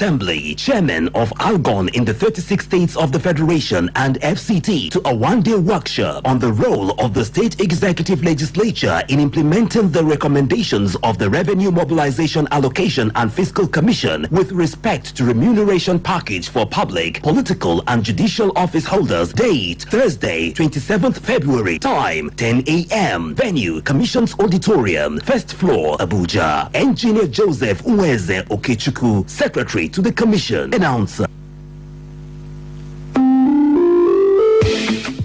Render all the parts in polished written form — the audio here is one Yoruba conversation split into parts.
Assembly, Chairman of ALGON in the 36 states of the Federation and FCT to a one-day workshop on the role of the State Executive Legislature in implementing the recommendations of the Revenue Mobilization Allocation and Fiscal Commission with respect to remuneration package for public, political and judicial office holders. Date, Thursday, 27th February. Time, 10 a.m. Venue, Commission's Auditorium, first floor, Abuja. Engineer Joseph Uweze Okechukwu, Secretary to the Commission. Announcer.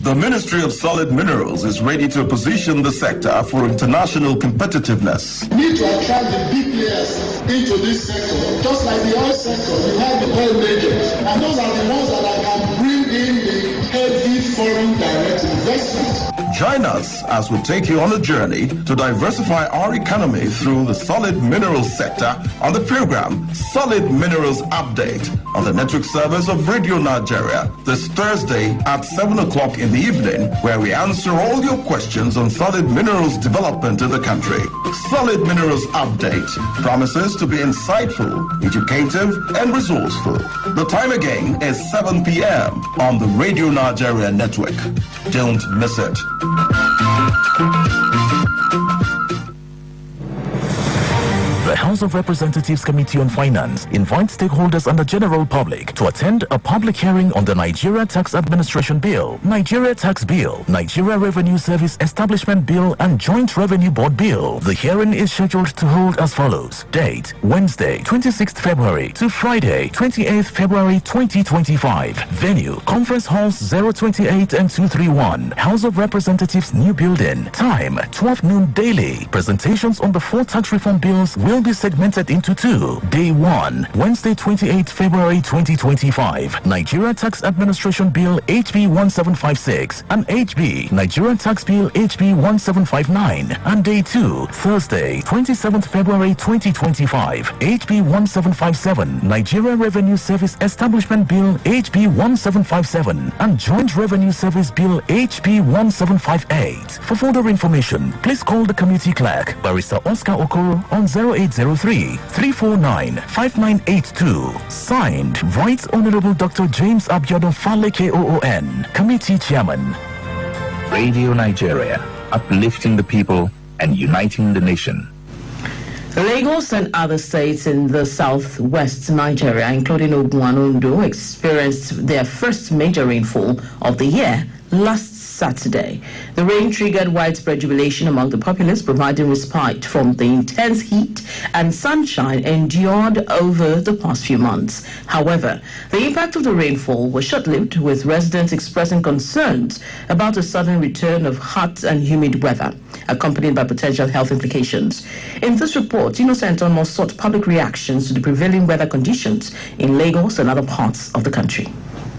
The Ministry of Solid Minerals is ready to position the sector for international competitiveness. We need to attract the big players into this sector. Just like the oil sector, you have the oil majors, and those are the ones that can bring in the heavy foreign direct investment. Join us as we take you on a journey to diversify our economy through the solid minerals sector on the program Solid Minerals Update on the network service of Radio Nigeria this Thursday at 7 o'clock in the evening, where we answer all your questions on solid minerals development in the country. Solid Minerals Update promises to be insightful, educative and resourceful. The time again is 7 p.m. on the Radio Nigeria network. Don't miss it. The House of Representatives Committee on Finance invites stakeholders and the general public to attend a public hearing on the Nigeria Tax Administration Bill, Nigeria Tax Bill, Nigeria Revenue Service Establishment Bill, and Joint Revenue Board Bill. The hearing is scheduled to hold as follows. Date, Wednesday, 26th February to Friday, 28th February 2025. Venue, Conference Halls 028 and 231, House of Representatives New Building. Time, 12 noon daily. Presentations on the 4 tax reform bills will be segmented into 2. Day 1, Wednesday 28 February 2025, Nigeria Tax Administration Bill HB 1756 and HB Nigeria Tax Bill HB 1759. And Day 2, Thursday 27th February 2025, HB 1757, Nigeria Revenue Service Establishment Bill HB 1757 and Joint Revenue Service Bill HB 1758. For further information, please call the committee clerk, Barrister Oscar Okoro, on 0803-349-5982. Signed, Right Honorable Dr. James Abiodun Fale KOON, Committee Chairman. Radio Nigeria, uplifting the people and uniting the nation. Lagos and other states in the southwest Nigeria, including Ogun and Ondo, experienced their first major rainfall of the year last Saturday. The rain triggered widespread jubilation among the populace, providing respite from the intense heat and sunshine endured over the past few months. However, the impact of the rainfall was short-lived, with residents expressing concerns about a sudden return of hot and humid weather, accompanied by potential health implications. In this report, Innocent Onmo sought public reactions to the prevailing weather conditions in Lagos and other parts of the country.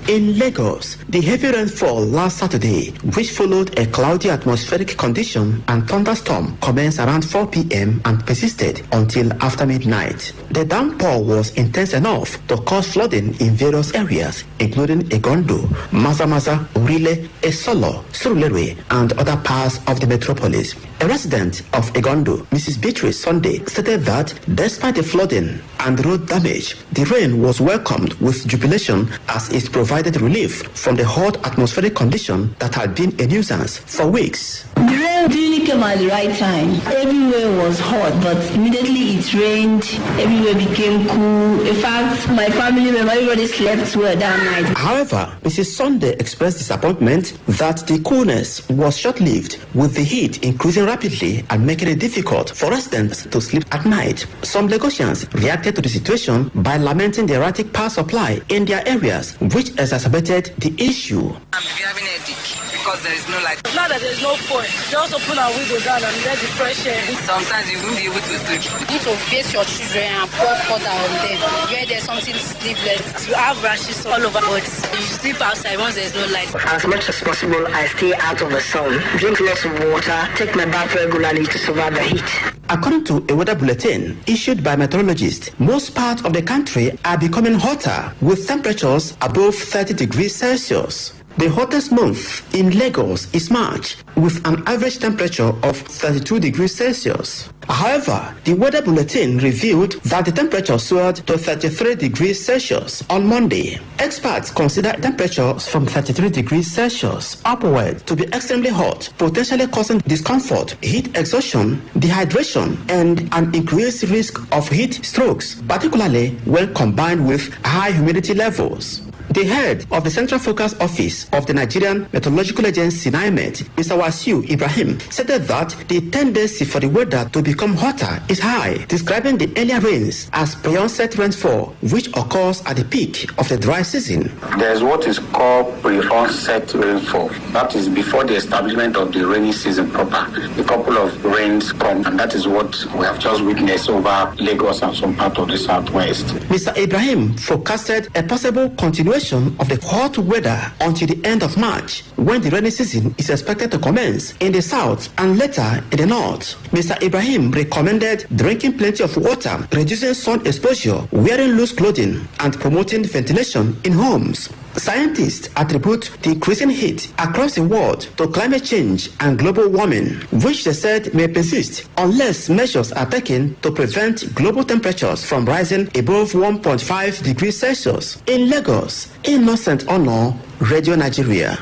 In Lagos, the heavy rainfall last Saturday, which followed a cloudy atmospheric condition and thunderstorm, commenced around 4 p.m. and persisted until after midnight. The downpour was intense enough to cause flooding in various areas, including Egondo, Mazamaza, Urile, Esolo, Surulere, and other parts of the metropolis. A resident of Egondo, Mrs. Beatrice Sunday, stated that despite the flooding and road damage, the rain was welcomed with jubilation as it provided relief from the hot atmospheric condition that had been a nuisance for weeks. The rain really came at the right time. Everywhere was hot, but immediately it rained, everywhere became cool. In fact, my family member, everybody slept well that night. However, Mrs. Sunday expressed disappointment that the coolness was short-lived, with the heat increasing rapidly and making it difficult for residents to sleep at night. Some Lagosians reacted to the situation by lamenting the erratic power supply in their areas, which exacerbated the issue. I'm having a headache because there is no light. Now that there is no point, just open our window down and let the fresh air. Sometimes you won't be able to sleep. You need to face your children and pour water on them. Where there's something sleepless, you have rashes all over body. You sleep outside once there's no light. As much as possible, I stay out of the sun, drink lots of water, take my bath regularly to survive the heat. According to a weather bulletin issued by meteorologists, most parts of the country are becoming hotter, with temperatures above 30 degrees Celsius. The hottest month in Lagos is March, with an average temperature of 32 degrees Celsius. However, the weather bulletin revealed that the temperature soared to 33 degrees Celsius on Monday. Experts consider temperatures from 33 degrees Celsius upward to be extremely hot, potentially causing discomfort, heat exhaustion, dehydration, and an increased risk of heat strokes, particularly when combined with high humidity levels. The head of the Central Focus Office of the Nigerian Meteorological Agency, NIMET, Mr. Wasiu Ibrahim, stated that the tendency for the weather to become hotter is high, describing the earlier rains as pre-onset rainfall, which occurs at the peak of the dry season. There is what is called pre-onset rainfall. That is before the establishment of the rainy season proper. A couple of rains come, and that is what we have just witnessed over Lagos and some part of the southwest. Mr. Ibrahim forecasted a possible continuation of the hot weather until the end of March, when the rainy season is expected to commence in the south and later in the north. Mr. Ibrahim recommended drinking plenty of water, reducing sun exposure, wearing loose clothing, and promoting ventilation in homes. Scientists attribute the increasing heat across the world to climate change and global warming, which they said may persist unless measures are taken to prevent global temperatures from rising above 1.5 degrees Celsius. In Lagos, Innocent Ono, Radio Nigeria.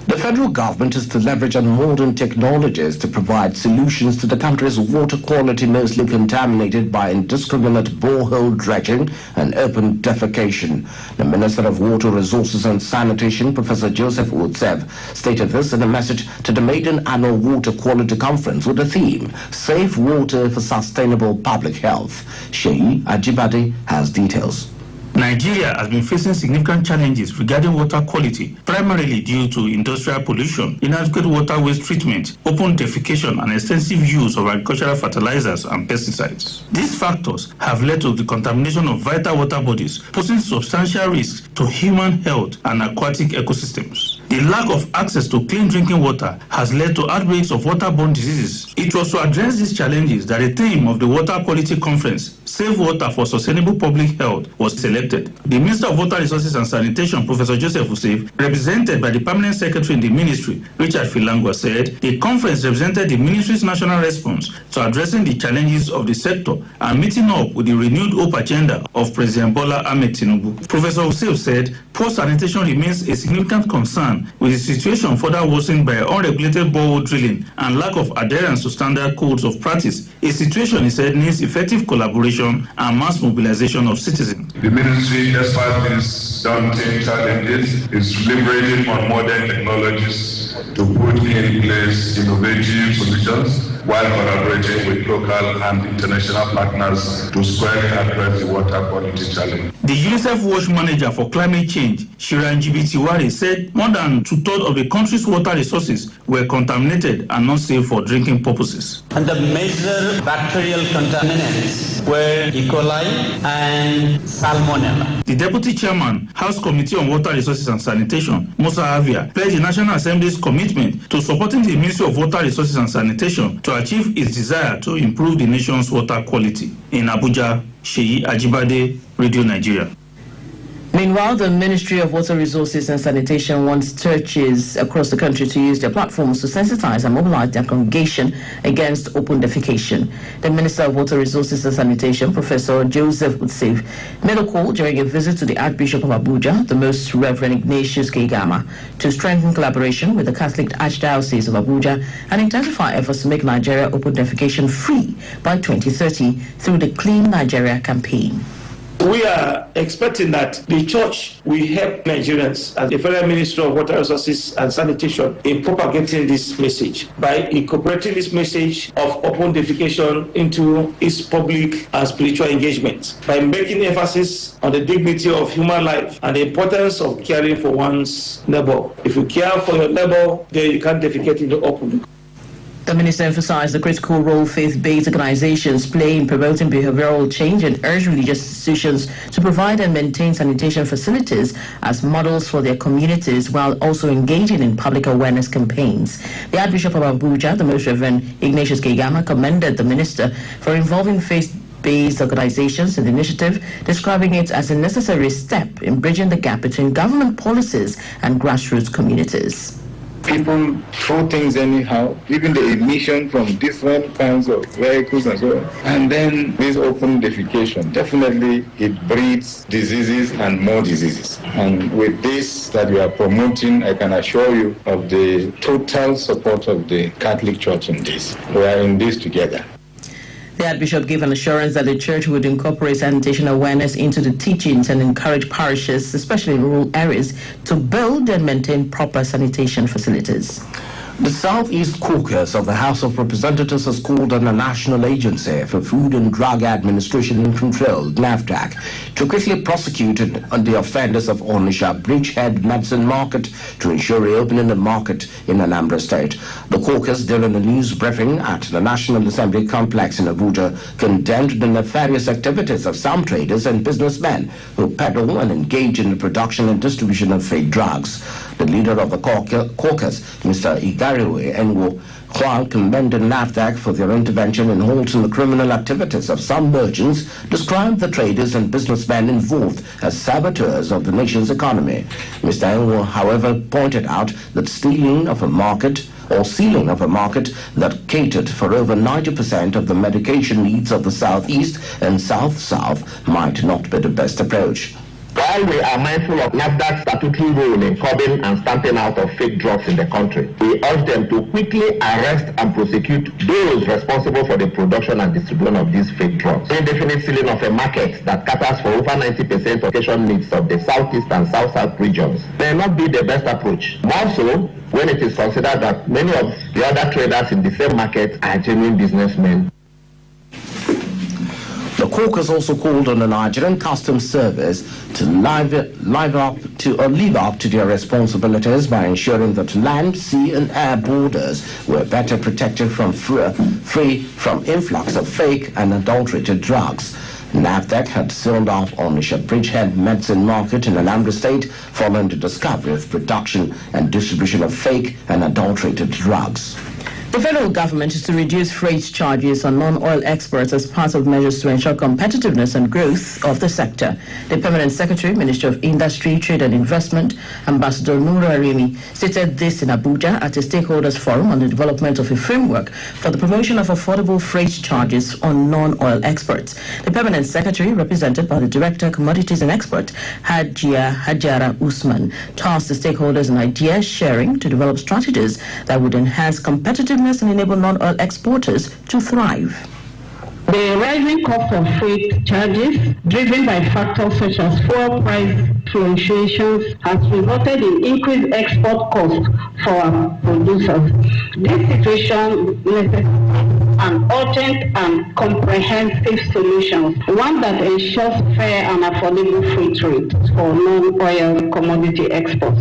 The federal government is to leverage on modern technologies to provide solutions to the country's water quality mostly contaminated by indiscriminate borehole dredging and open defecation. The Minister of Water Resources and Sanitation, Professor Joseph Utsev, stated this in a message to the maiden annual Water Quality Conference with the theme, Safe Water for Sustainable Public Health. Sheyi Ajibade has details. Nigeria has been facing significant challenges regarding water quality, primarily due to industrial pollution, inadequate water waste treatment, open defecation, and extensive use of agricultural fertilizers and pesticides. These factors have led to the contamination of vital water bodies, posing substantial risks to human health and aquatic ecosystems. The lack of access to clean drinking water has led to outbreaks of waterborne diseases. It was to address these challenges that the theme of the Water Quality Conference, Safe Water for Sustainable Public Health, was selected. The Minister of Water Resources and Sanitation, Professor Joseph Utsev, represented by the Permanent Secretary in the Ministry, Richard Filangwa, said the conference represented the Ministry's national response to addressing the challenges of the sector and meeting up with the renewed hope agenda of President Bola Ahmed Tinubu. Professor Utsev said poor sanitation remains a significant concern, with the situation further worsened by unregulated borehole drilling and lack of adherence to standard codes of practice. A situation, he said, needs effective collaboration and mass mobilization of citizens. The ministry, despite these daunting challenges, is leveraging on modern technologies to put in place innovative solutions while collaborating with local and international partners to squarely address the water quality challenge. The UNICEF Watch Manager for Climate Change, Shiran Jibitiwari, said more than 2/3 of the country's water resources were contaminated and not safe for drinking purposes. And the major bacterial contaminants were E. coli and Salmonella. The Deputy Chairman, House Committee on Water Resources and Sanitation, Musa Avia, pledged the National Assembly's commitment to supporting the Ministry of Water Resources and Sanitation to achieve its desire to improve the nation's water quality. In Abuja, Sheyi Ajibade, Radio Nigeria. Meanwhile, the Ministry of Water Resources and Sanitation wants churches across the country to use their platforms to sensitize and mobilize their congregation against open defecation. The Minister of Water Resources and Sanitation, Professor Joseph Utsev, made a call during a visit to the Archbishop of Abuja, the Most Reverend Ignatius Keigama, to strengthen collaboration with the Catholic Archdiocese of Abuja and intensify efforts to make Nigeria open defecation free by 2030 through the Clean Nigeria campaign. We are expecting that the church will help Nigerians as the Federal Ministry of Water Resources and Sanitation in propagating this message by incorporating this message of open defecation into its public and spiritual engagement, by making emphasis on the dignity of human life and the importance of caring for one's neighbor. If you care for your neighbor, then you can't defecate in the open. The minister emphasized the critical role faith-based organizations play in promoting behavioral change and urged religious institutions to provide and maintain sanitation facilities as models for their communities while also engaging in public awareness campaigns. The Archbishop of Abuja, the Most Reverend Ignatius Keigama, commended the minister for involving faith based organizations in the initiative, describing it as a necessary step in bridging the gap between government policies and grassroots communities. People throw things anyhow, even the emission from different kinds of vehicles and so on. And then this open defecation, definitely it breeds diseases and more diseases. And with this that we are promoting, I can assure you of the total support of the Catholic Church in this. We are in this together. The Archbishop gave an assurance that the church would incorporate sanitation awareness into the teachings and encourage parishes, especially in rural areas, to build and maintain proper sanitation facilities. The Southeast Caucus of the House of Representatives has called on the National Agency for Food and Drug Administration and Control, NAFDAC, to quickly prosecute the offenders of Onitsha Bridgehead Medicine Market to ensure reopening the market in Anambra State. The caucus, during a news briefing at the National Assembly complex in Abuja, condemned the nefarious activities of some traders and businessmen who peddle and engage in the production and distribution of fake drugs. The leader of the caucus, Mr. Igariwe Enwo Huang, commended NAFDAC for their intervention in halting the criminal activities of some merchants, described the traders and businessmen involved as saboteurs of the nation's economy. Mr. Enwo, however, pointed out that sealing of a market that catered for over 90% of the medication needs of the Southeast and South-South might not be the best approach. While we are mindful of NAFDAC's statutory role in curbing and stamping out of fake drugs in the country, we urge them to quickly arrest and prosecute those responsible for the production and distribution of these fake drugs. Indefinite sealing of a market that caters for over 90% of education needs of the Southeast and South-South regions may not be the best approach. More so when it is considered that many of the other traders in the same market are genuine businessmen. The caucus also called on the Nigerian Customs Service to live up to their responsibilities by ensuring that land, sea and air borders were better protected from free from influx of fake and adulterated drugs. NAFDAC had sealed off Onitsha Bridgehead Medicine Market in Anambra State following the discovery of production and distribution of fake and adulterated drugs. The federal government is to reduce freight charges on non-oil exports as part of measures to ensure competitiveness and growth of the sector. The Permanent Secretary, Ministry of Industry, Trade and Investment, Ambassador Nura Arimi, stated this in Abuja at a stakeholders forum on the development of a framework for the promotion of affordable freight charges on non-oil exports. The Permanent Secretary, represented by the Director, Commodities and Export, Hajara Usman, tasked the stakeholders in idea sharing to develop strategies that would enhance competitiveness and enable non-oil exporters to thrive. The rising cost of freight charges, driven by factors such as fuel price fluctuations, has resulted in increased export costs for our producers. This situation necessitates an urgent and comprehensive solution, one that ensures fair and affordable freight rates for non-oil commodity exports.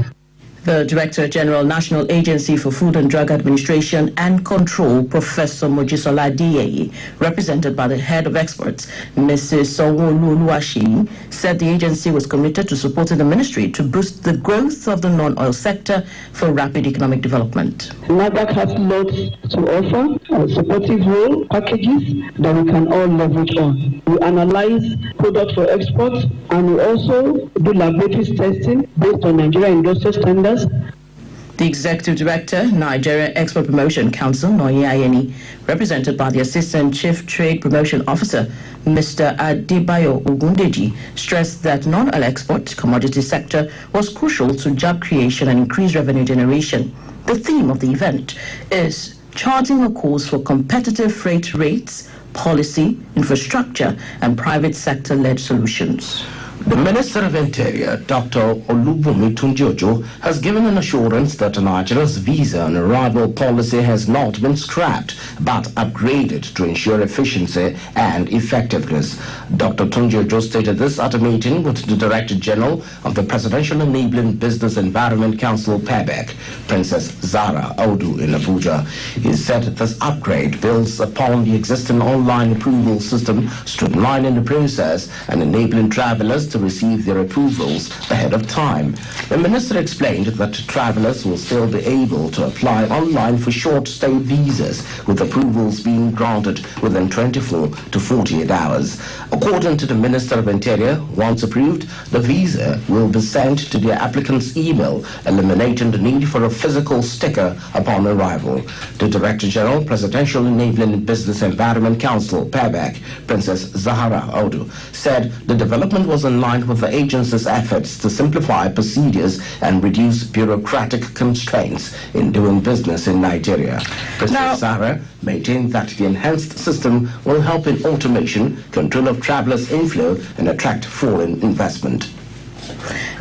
The Director General, National Agency for Food and Drug Administration and Control, Professor Mojisola Adeyeye, represented by the Head of Exports, Mrs. Sonwo-Oluwaseyi, said the agency was committed to supporting the ministry to boost the growth of the non-oil sector for rapid economic development. NAFDAC has lots to offer, a supportive role, packages that we can all leverage on. We analyze products for exports and we also do laboratory testing based on Nigerian industrial standards. The Executive Director, Nigeria Export Promotion Council, Moniya, represented by the Assistant Chief Trade Promotion Officer, Mr. Adebayo Ogundeji, stressed that non-oil export commodity sector was crucial to job creation and increased revenue generation. The theme of the event is charting a course for competitive freight rates, policy, infrastructure, and private sector-led solutions. The Minister of Interior, Dr. Olubunmi Tunjojo, has given an assurance that Nigeria's visa and arrival policy has not been scrapped, but upgraded to ensure efficiency and effectiveness. Dr. Tunjojo stated this at a meeting with the Director General of the Presidential Enabling Business Environment Council, PEBEC, Princess Zara Odu, in Abuja. He said this upgrade builds upon the existing online approval system, streamlining the process and enabling travelers travelers to receive their approvals ahead of time. The minister explained that travelers will still be able to apply online for short-stay visas, with approvals being granted within 24 to 48 hours. According to the Minister of Interior, once approved, the visa will be sent to the applicant's email, eliminating the need for a physical sticker upon arrival. The Director General, Presidential Enabling Business Environment Council, PEBEC, Princess Zahara Audu, said the development was in line with the agency's efforts to simplify procedures and reduce bureaucratic constraints in doing business in Nigeria. Princess Zahara maintained that the enhanced system will help in automation, control of travelers' inflow, and attract foreign investment.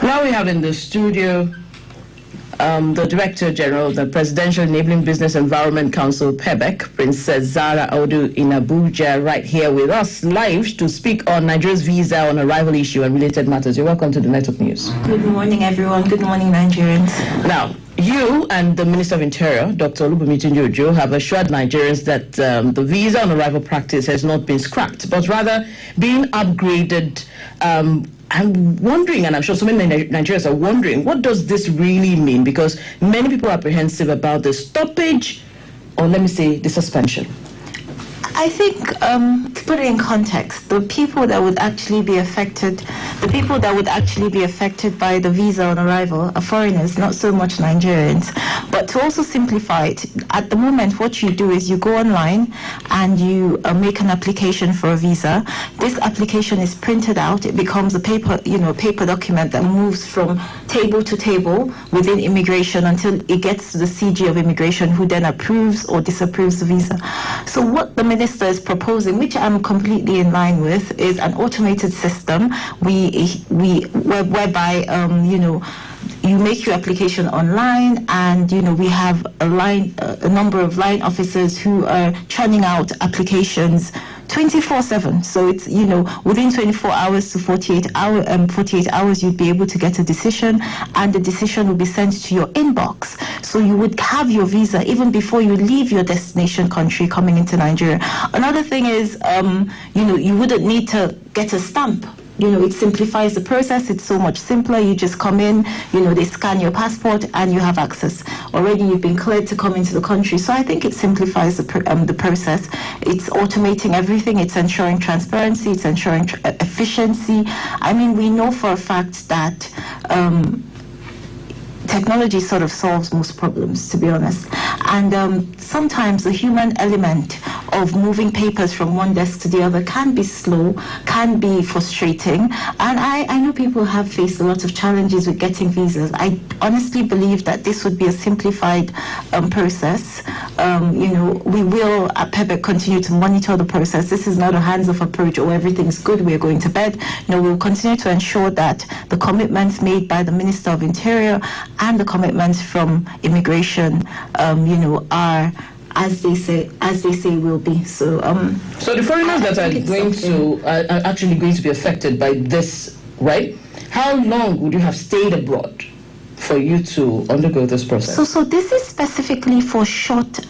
Now we have in the studio the Director General of the Presidential Enabling Business Environment Council, PEBEC, Princess Zahra Audu in Abuja, right here with us live to speak on Nigeria's visa on arrival issue and related matters. You're welcome to the Network News. Good morning, everyone. Good morning, Nigerians. Now, you and the Minister of Interior, Dr. Olubunmi Tunji-Ojo, have assured Nigerians that the visa on arrival practice has not been scrapped, but rather being upgraded. I'm wondering, and I'm sure so many Nigerians are wondering, what does this really mean? Because many people are apprehensive about the stoppage, or let me say, the suspension. I think, to put it in context, the people that would actually be affected by the visa on arrival are foreigners, not so much Nigerians. But to also simplify it, at the moment, what you do is you go online and you make an application for a visa. This application is printed out. It becomes a paper document that moves from table to table within immigration until it gets to the CG of immigration, who then approves or disapproves the visa. So what the minister is proposing, which I'm completely in line with, is an automated system whereby you make your application online, and we have a number of line officers who are churning out applications 24/7. So it's within 24 hours to 48 hours you'd be able to get a decision, and the decision will be sent to your inbox. So you would have your visa even before you leave your destination country coming into Nigeria. Another thing is you wouldn't need to get a stamp. It simplifies the process. It's so much simpler. You just come in, they scan your passport and you have access. Already you've been cleared to come into the country. So I think it simplifies the process. It's automating everything. It's ensuring transparency. It's ensuring efficiency. I mean, we know for a fact that technology sort of solves most problems, to be honest. And sometimes the human element of moving papers from one desk to the other can be slow, can be frustrating. And I know people have faced a lot of challenges with getting visas. I honestly believe that this would be a simplified process. We will at PEBEC continue to monitor the process. This is not a hands-off approach, or everything's good, we're going to bed. No, we'll continue to ensure that the commitments made by the Minister of Interior and the commitments from immigration, are as they say will be. So the foreigners that are actually going to be affected by this, right? How long would you have stayed abroad for you to undergo this process? So this is specifically for short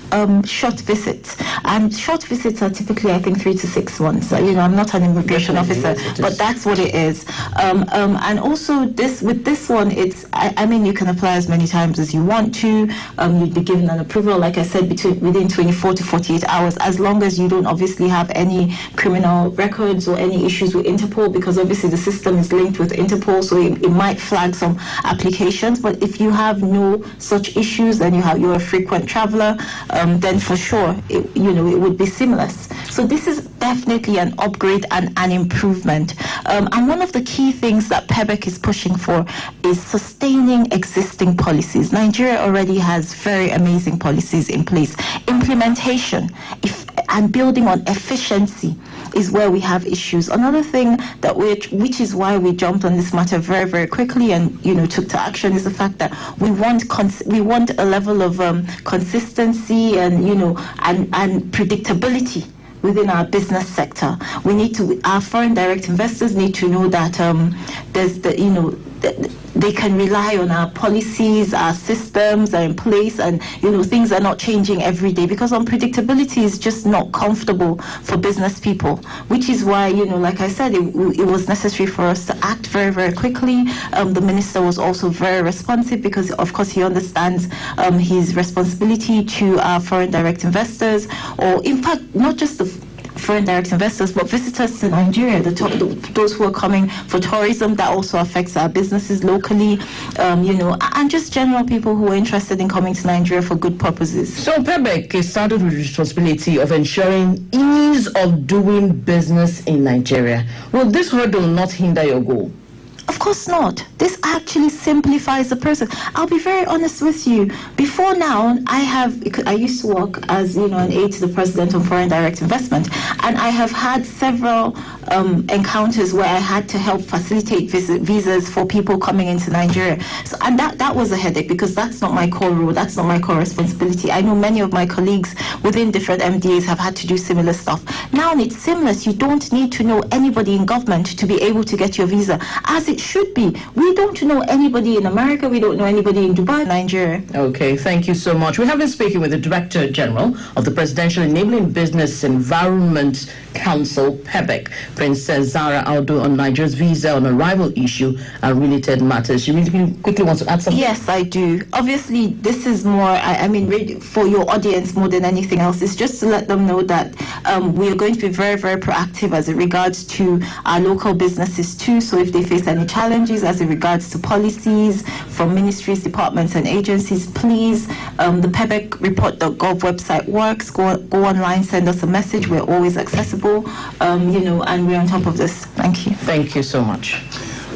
visits, and short visits are typically, I think, 3 to 6 months. I'm not an immigration officer, but that's what it is. And also with this one, I mean, you can apply as many times as you want to. You'd be given an approval, like I said, within 24 to 48 hours, as long as you don't obviously have any criminal records or any issues with Interpol, because obviously the system is linked with Interpol, so it might flag some applications. But if you have no such issues and you're a frequent traveler, then for sure it would be seamless. So this is definitely an upgrade and an improvement. And one of the key things that PEBEC is pushing for is sustaining existing policies. Nigeria already has very amazing policies in place. Implementation and building on efficiency is where we have issues. Another thing which is why we jumped on this matter very, very quickly and took to action, is the fact that we want a level of consistency and predictability within our business sector. Our foreign direct investors need to know that they can rely on our policies, our systems are in place, and things are not changing every day, because unpredictability is just not comfortable for business people, which is why, like I said, it was necessary for us to act very, very quickly. The minister was also very responsive, because of course he understands his responsibility to our foreign direct investors, or in fact not just the foreign direct investors, but visitors to Nigeria, those who are coming for tourism. That also affects our businesses locally, and just general people who are interested in coming to Nigeria for good purposes. So PEBEC is started with the responsibility of ensuring ease of doing business in Nigeria. Will this hurdle not hinder your goal? Of course not. This actually simplifies the process. I'll be very honest with you. Before now, I used to work as an aide to the president on foreign direct investment, and I have had several encounters where I had to help facilitate visas for people coming into Nigeria. And that was a headache, because that's not my core role. That's not my core responsibility. I know many of my colleagues within different MDAs have had to do similar stuff. Now it's seamless. You don't need to know anybody in government to be able to get your visa, as it should be. We don't know anybody in America. We don't know anybody in Dubai, Nigeria. Okay, thank you so much. We have been speaking with the Director General of the Presidential Enabling Business Environment Council, PEBEC, Princess Zara Aldo, on Nigeria's visa on arrival issue and related matters. You really quickly want to add something? Yes, I do. Obviously, this is more, I mean, for your audience more than anything else, it's just to let them know that we are going to be very, very proactive as it regards to our local businesses too. So if they face any challenges as it regards to policies from ministries, departments, and agencies, please, the PEBECreport.gov website works. Go online, send us a message. We're always accessible, and we're on top of this. Thank you. Thank you so much.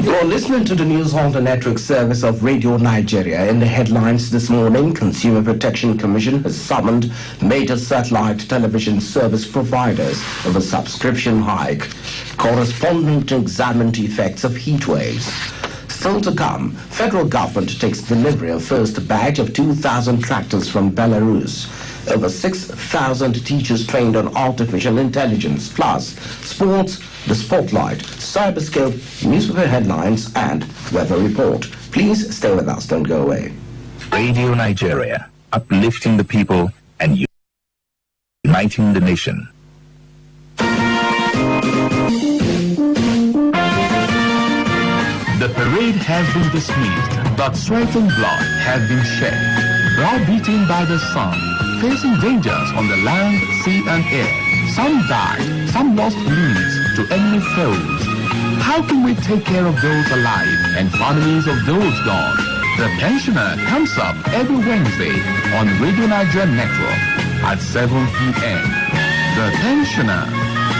You're listening to the News on the Network Service of Radio Nigeria. In the headlines this morning, Consumer Protection Commission has summoned major satellite television service providers of a subscription hike corresponding to examined effects of heat waves. Still to come, federal government takes delivery of first batch of 2,000 tractors from Belarus. Over 6,000 teachers trained on artificial intelligence, plus sports, the spotlight, cyberscope, newspaper headlines, and weather report. Please stay with us, don't go away. Radio Nigeria, uplifting the people and uniting the nation. The parade has been dismissed, but sweat and blood have been shed. Browbeaten by the sun, facing dangers on the land, sea, and air. Some died, some lost limbs to enemy foes. How can we take care of those alive and families of those gone? The Pensioner comes up every Wednesday on Radio Nigeria Network at 7 p.m. The Pensioner,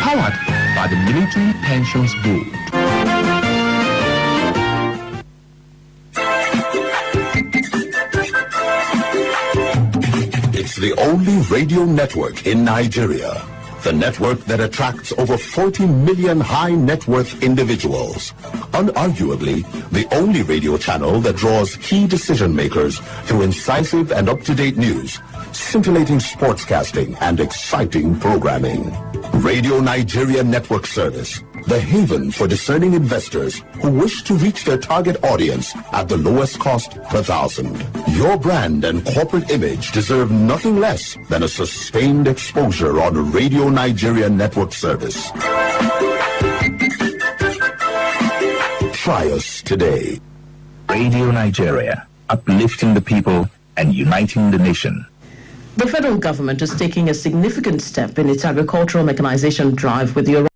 powered by the Military Pensions Board. It's the only radio network in Nigeria. The network that attracts over 40 million high net worth individuals. Unarguably, the only radio channel that draws key decision makers through incisive and up-to-date news, scintillating sportscasting, and exciting programming. Radio Nigeria Network Service, the haven for discerning investors who wish to reach their target audience at the lowest cost per thousand. Your brand and corporate image deserve nothing less than a sustained exposure on Radio Nigeria Network Service. Try us today. Radio Nigeria, uplifting the people and uniting the nation. The federal government is taking a significant step in its agricultural mechanization drive with the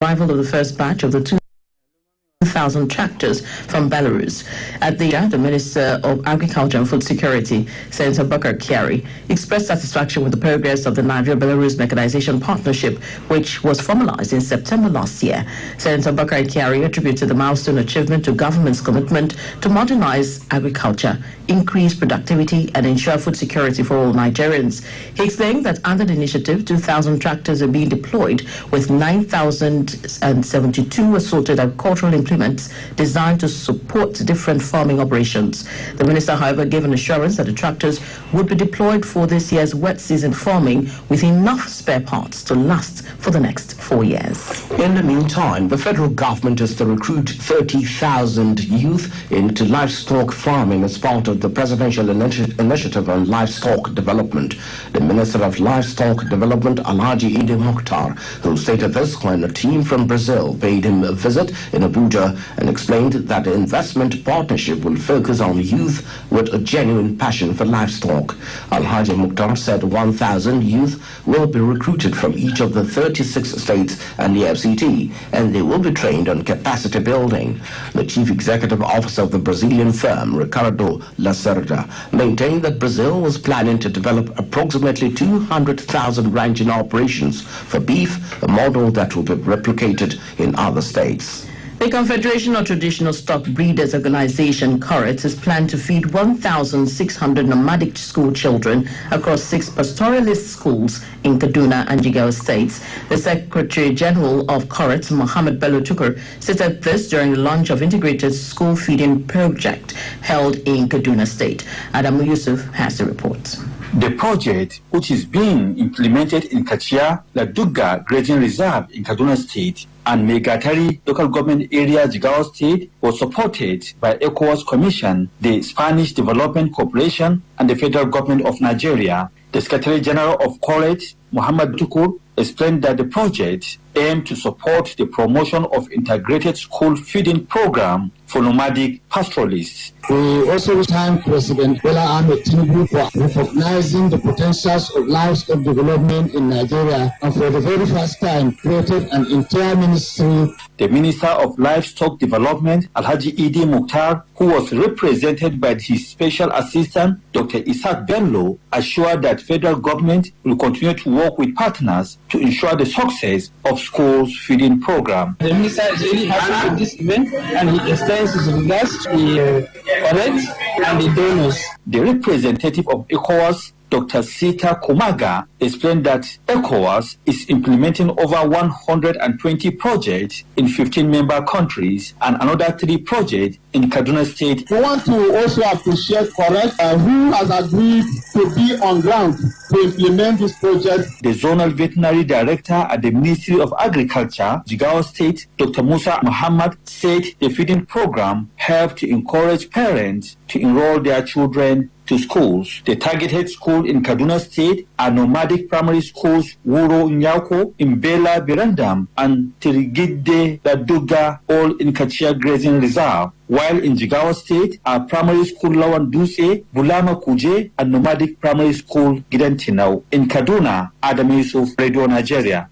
arrival of the first batch of the 2,000 tractors from Belarus. At the Minister of Agriculture and Food Security, Senator Bakar Kyari, expressed satisfaction with the progress of the Nigeria-Belarus Mechanization Partnership, which was formalized in September last year. Senator Bakar Kyari attributed the milestone achievement to government's commitment to modernize agriculture, increase productivity, and ensure food security for all Nigerians. He explained that under the initiative, 2,000 tractors are being deployed with 9,072 assorted agricultural implements implements designed to support different farming operations. The minister, however, gave an assurance that the tractors would be deployed for this year's wet season farming with enough spare parts to last for the next 4 years. In the meantime, the federal government is to recruit 30,000 youth into livestock farming as part of the presidential initiative on livestock development. The Minister of Livestock Development, Alhaji Idi Mukhtar, who stated this when a team from Brazil paid him a visit in Abuja and explained that the investment partnership will focus on youth with a genuine passion for livestock. Alhaji Mukhtar said 1,000 youth will be recruited from each of the 36 states and the FCT, and they will be trained on capacity building. The chief executive officer of the Brazilian firm, Ricardo Lacerda, maintained that Brazil was planning to develop approximately 200,000 ranching operations for beef, a model that will be replicated in other states. The Confederation of Traditional Stock Breeders Organization, CORET, is planned to feed 1,600 nomadic school children across 6 pastoralist schools in Kaduna and Jigawa states. The Secretary General of CORET, Mohammed Bello Tukur, stated this during the launch of Integrated School Feeding Project held in Kaduna State. Adamu Yusuf has the report. The project, which is being implemented in Kachia, Laduga Grazing Reserve in Kaduna State, and Megatari local government area Jigawa State, was supported by ECOWAS Commission, the Spanish Development Corporation, and the Federal Government of Nigeria. The Secretary General of CORET, Mohammed Tukur, explained that the project aimed to support the promotion of integrated school feeding program for nomadic pastoralists. We also thank President Bola Ahmed Tinubu for recognizing the potentials of livestock development in Nigeria and for the very first time created an entire ministry. The Minister of Livestock Development, Alhaji Idi Mukhtar, who was represented by his special assistant, Dr. Isaac Bello, assured that federal government will continue to work with partners to ensure the success of schools feeding program. The minister is really happy with this event, and he extends his regards to the CORET and the donors. The representative of ECOWAS, Dr. Sita Kumaga, explained that ECOWAS is implementing over 120 projects in 15 member countries and another 3 projects in Kaduna State. We want to also appreciate CORET, who has agreed to be on ground to implement this project. The Zonal Veterinary Director at the Ministry of Agriculture, Jigawa State, Dr. Musa Muhammad, said the feeding program helped to encourage parents to enroll their children to schools. The targeted school in Kaduna State are nomadic primary schools Wuro Nyako, Imbela Birandam, and Tirigide Laduga, all in Kachia Grazing Reserve. While in Jigawa State are primary school Lawan Duse, Bulama Kuje, and nomadic primary school Gidantinau. In Kaduna, Adam Yusuf, Radio Nigeria.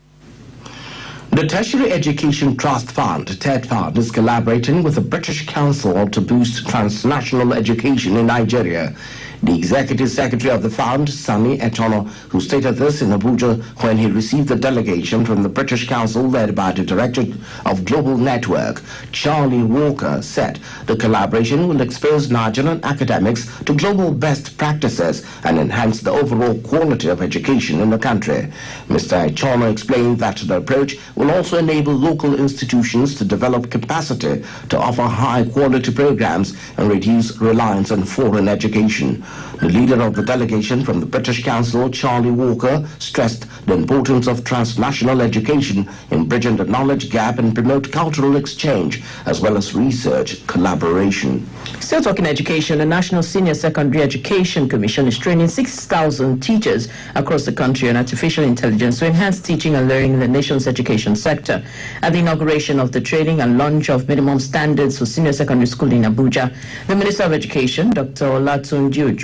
The Tertiary Education Trust Fund, TED Fund, is collaborating with the British Council to boost transnational education in Nigeria. The Executive Secretary of the Fund, Sani Etono, who stated this in Abuja when he received the delegation from the British Council led by the Director of Global Network, Charlie Walker, said the collaboration will expose Nigerian academics to global best practices and enhance the overall quality of education in the country. Mr. Etono explained that the approach will also enable local institutions to develop capacity to offer high-quality programs and reduce reliance on foreign education. The leader of the delegation from the British Council, Charlie Walker, stressed the importance of transnational education in bridging the knowledge gap and promote cultural exchange, as well as research collaboration. Still talking education, the National Senior Secondary Education Commission is training 6,000 teachers across the country on artificial intelligence to enhance teaching and learning in the nation's education sector. At the inauguration of the training and launch of minimum standards for senior secondary school in Abuja, the Minister of Education, Dr. Olatunji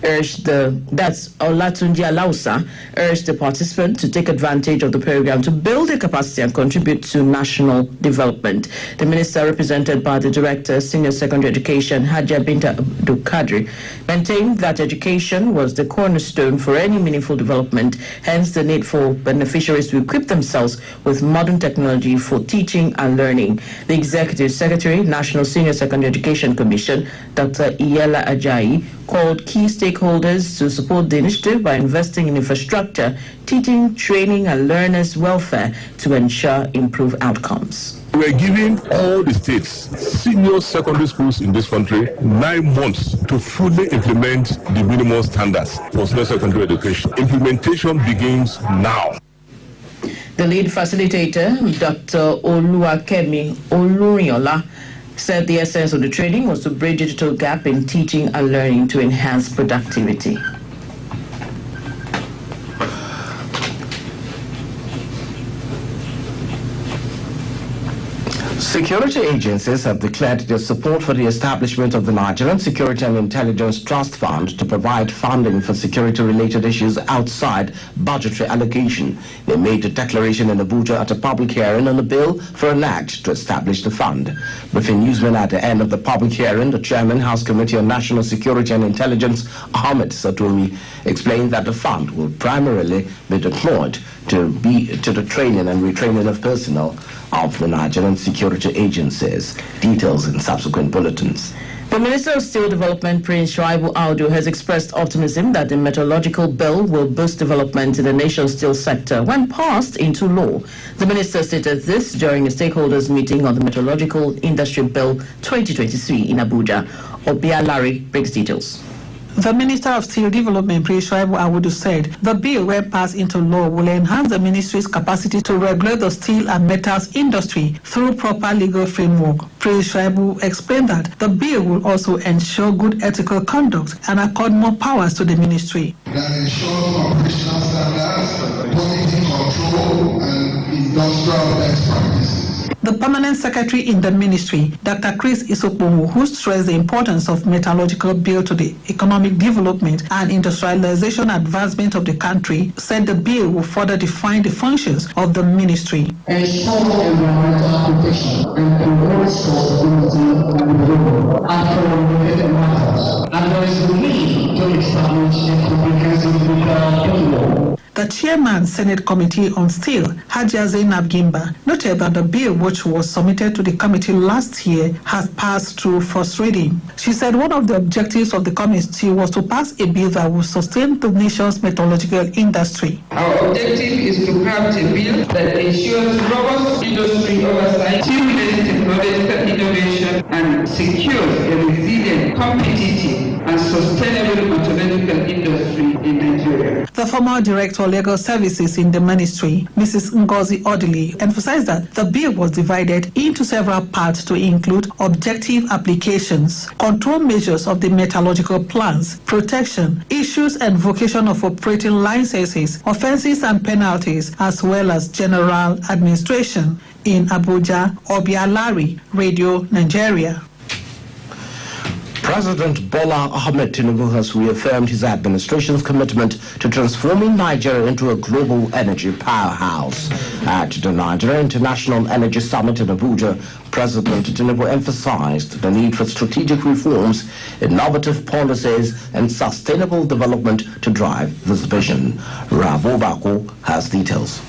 urged Olatunji Alausa urged the participants to take advantage of the program to build their capacity and contribute to national development. The minister, represented by the Director, Senior Secondary Education, Haja Binta Abdulkadri, maintained that education was the cornerstone for any meaningful development, hence the need for beneficiaries to equip themselves with modern technology for teaching and learning. The Executive Secretary, National Senior Secondary Education Commission, Dr. Iyela Ajayi, called key stakeholders to support the initiative by investing in infrastructure, teaching, training, and learners' welfare to ensure improved outcomes. We're giving all the states, senior secondary schools in this country, 9 months to fully implement the minimum standards for senior secondary education. Implementation begins now. The lead facilitator, Dr. Oluwakemi Oluriola, said the essence of the training was to bridge digital gap in teaching and learning to enhance productivity. Security agencies have declared their support for the establishment of the Nigerian Security and Intelligence Trust Fund to provide funding for security-related issues outside budgetary allocation. They made a declaration in Abuja at a public hearing on a bill for an act to establish the fund. Briefing newsmen at the end of the public hearing, the Chairman, House Committee on National Security and Intelligence, Ahmed Satomi, explained that the fund will primarily be deployed to the training and retraining of personnel of the Nigerian security agencies. Details in subsequent bulletins. The Minister of Steel Development, Prince Shuaibu Audu, has expressed optimism that the meteorological bill will boost development in the nation's steel sector when passed into law. The minister stated this during a stakeholders meeting on the Meteorological Industry Bill 2023 in Abuja. Obia Larry brings details. The Minister of Steel Development, Prince Shuaibu Audu, said the bill, when passed into law, will enhance the ministry's capacity to regulate the steel and metals industry through proper legal framework. Prince Shuaibu explained that the bill will also ensure good ethical conduct and accord more powers to the ministry. That ensures operational standards, quality control, and industrial best practices. The permanent secretary in the ministry, Dr. Chris Isokbomu, who stressed the importance of metallurgical bill to the economic development and industrialization advancement of the country, said the bill will further define the functions of the ministry. Ensure environmental protection and promote sustainability and development and related matters. And there is the need to establish a comprehensive legal framework. The chairman, Senate Committee on Steel, Hajia Zainab Gimba, noted that the bill, which was submitted to the committee last year, has passed through first reading. She said one of the objectives of the committee was to pass a bill that will sustain the nation's metallurgical industry. Our objective is to craft a bill that ensures robust industry oversight, stimulates technological innovation, and secures a resilient, competitive, and sustainable metallurgical industry in Nigeria. The former Director of Legal Services in the ministry, Mrs. Ngozi Odili, emphasized that the bill was divided into several parts to include objective applications, control measures of the metallurgical plants, protection, issues and vocation of operating licenses, offences and penalties, as well as general administration. In Abuja, Obia Larry, Radio Nigeria. President Bola Ahmed Tinubu has reaffirmed his administration's commitment to transforming Nigeria into a global energy powerhouse. At the Nigeria International Energy Summit in Abuja, President Tinubu emphasized the need for strategic reforms, innovative policies, and sustainable development to drive this vision. Rabo Bako has details.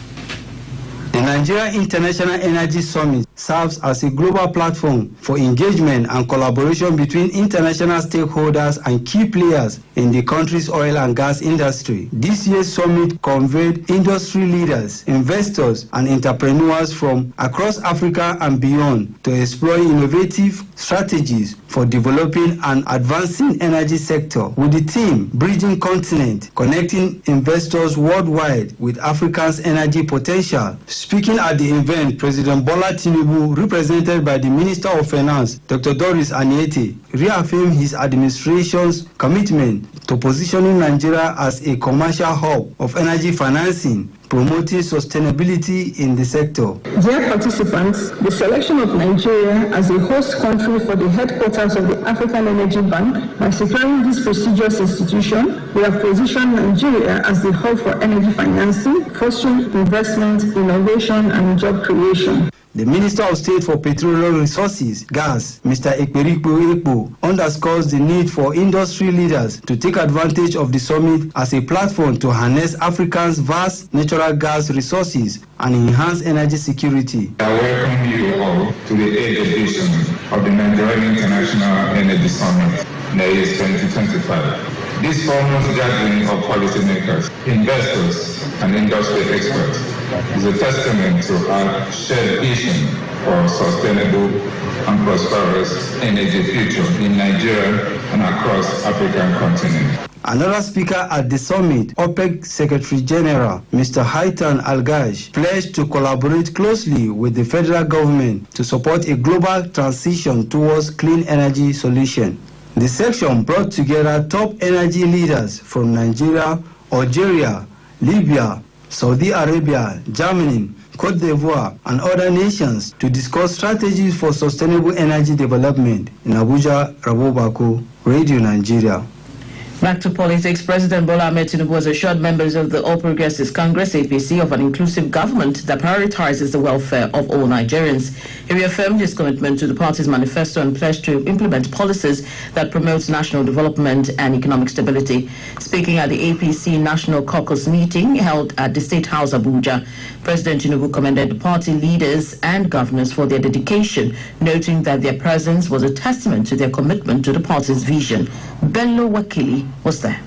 The Nigeria International Energy Summit serves as a global platform for engagement and collaboration between international stakeholders and key players in the country's oil and gas industry. This year's summit convened industry leaders, investors, and entrepreneurs from across Africa and beyond to explore innovative strategies for developing and advancing energy sector with the theme Bridging Continent, Connecting Investors Worldwide with Africa's Energy Potential. Speaking at the event, President Bola Tinubu, represented by the Minister of Finance, Dr. Doris Aniete, reaffirmed his administration's commitment to positioning Nigeria as a commercial hub of energy financing, promoting sustainability in the sector. Dear participants, the selection of Nigeria as a host country for the headquarters of the African Energy Bank, by securing this prestigious institution, we have positioned Nigeria as the hub for energy financing, fostering investment, innovation, and job creation. The Minister of State for Petroleum Resources, Gas, Mr. Ekperikpo Ekpo, underscores the need for industry leaders to take advantage of the summit as a platform to harness Africa's vast natural gas resources and enhance energy security. I welcome you all to the 8th edition of the Nigerian International Energy Summit, NEIS 2025. This foremost gathering of policymakers, investors, and industry experts is a testament to our shared vision for sustainable and prosperous energy future in Nigeria and across African continent. Another speaker at the summit, OPEC Secretary General Mr. Haitham Al-Ghaj, pledged to collaborate closely with the federal government to support a global transition towards clean energy solution. The section brought together top energy leaders from Nigeria, Algeria, Libya, Saudi Arabia, Germany, Cote d'Ivoire, and other nations to discuss strategies for sustainable energy development. In Abuja, Rabobako, Radio Nigeria. Back to politics. President Bola Ahmed Tinubu has assured members of the All Progressives Congress, APC, of an inclusive government that prioritizes the welfare of all Nigerians. He reaffirmed his commitment to the party's manifesto and pledged to implement policies that promote national development and economic stability. Speaking at the APC National Caucus meeting held at the State House, Abuja, President Tinubu commended the party leaders and governors for their dedication, noting that their presence was a testament to their commitment to the party's vision. Bello Wakili was there.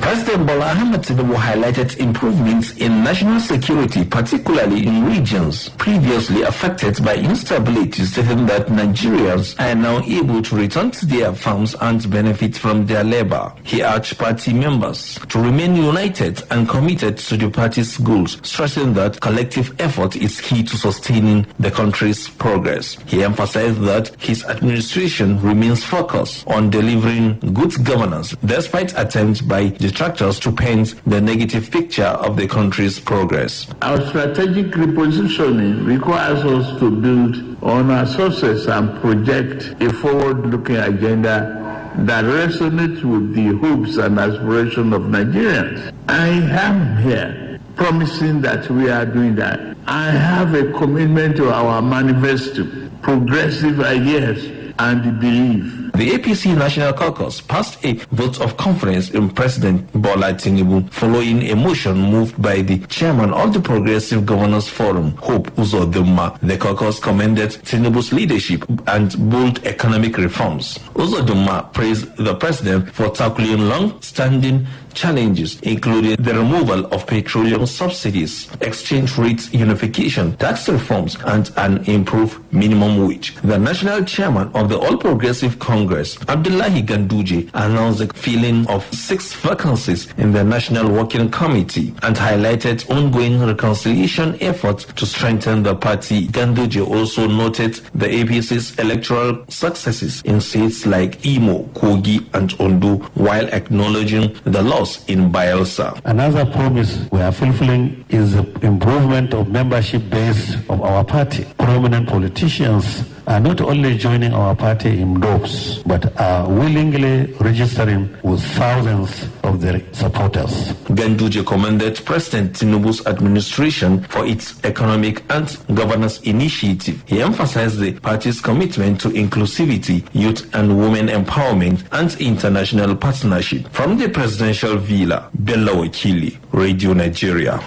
President Bola Ahmed Tinubu highlighted improvements in national security, particularly in regions previously affected by instability, stating that Nigerians are now able to return to their farms and benefit from their labor. He urged party members to remain united and committed to the party's goals, stressing that collective effort is key to sustaining the country's progress. He emphasized that his administration remains focused on delivering good governance, despite attempts by detractors to paint the negative picture of the country's progress. Our strategic repositioning requires us to build on our success and project a forward-looking agenda that resonates with the hopes and aspirations of Nigerians. I am here promising that we are doing that. I have a commitment to our manifesto, progressive ideas and belief. The APC National Caucus passed a vote of confidence in President Bola Tinubu following a motion moved by the chairman of the Progressive Governors Forum, Hope Uzodinma. The caucus commended Tinubu's leadership and bold economic reforms. Uzodinma praised the president for tackling long-standing challenges, including the removal of petroleum subsidies, exchange rate unification, tax reforms, and an improved minimum wage. The national chairman of the All Progressive Congress, Abdullahi Ganduje, announced the filling of 6 vacancies in the National Working Committee and highlighted ongoing reconciliation efforts to strengthen the party. Ganduje also noted the APC's electoral successes in states like Imo, Kogi, and Ondo, while acknowledging the loss in Bayelsa. Another promise we are fulfilling is the improvement of membership base of our party. Prominent politicians are not only joining our party in droves, but are willingly registering with thousands of their supporters. Ganduje commended President Tinubu's administration for its economic and governance initiative. He emphasized the party's commitment to inclusivity, youth and women empowerment, and international partnership. From the presidential villa, Bello Wakili, Radio Nigeria.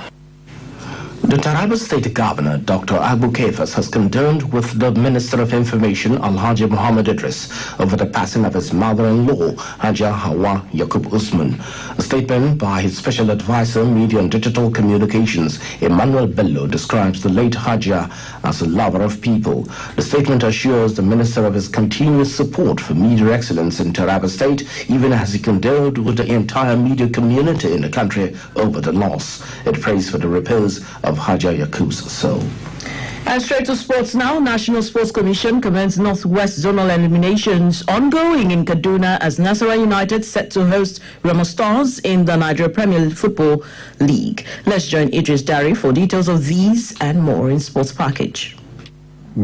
The Taraba State Governor, Dr. Abu Kefas, has condoled with the Minister of Information, Alhaji Muhammad Idris, over the passing of his mother-in-law, Haja Hawa Yakub Usman. A statement by his Special Advisor, Media and Digital Communications, Emmanuel Bello, describes the late Haja as a lover of people. The statement assures the Minister of his continuous support for media excellence in Taraba State, even as he condoled with the entire media community in the country over the loss. It prays for the repose of Haja Yakub's soul. And straight to sports now. National Sports Commission commenced Northwest Zonal eliminations ongoing in Kaduna as Nasarawa United set to host Remo Stars in the Nigeria Premier Football League. Let's join Idris Dari for details of these and more in Sports Package.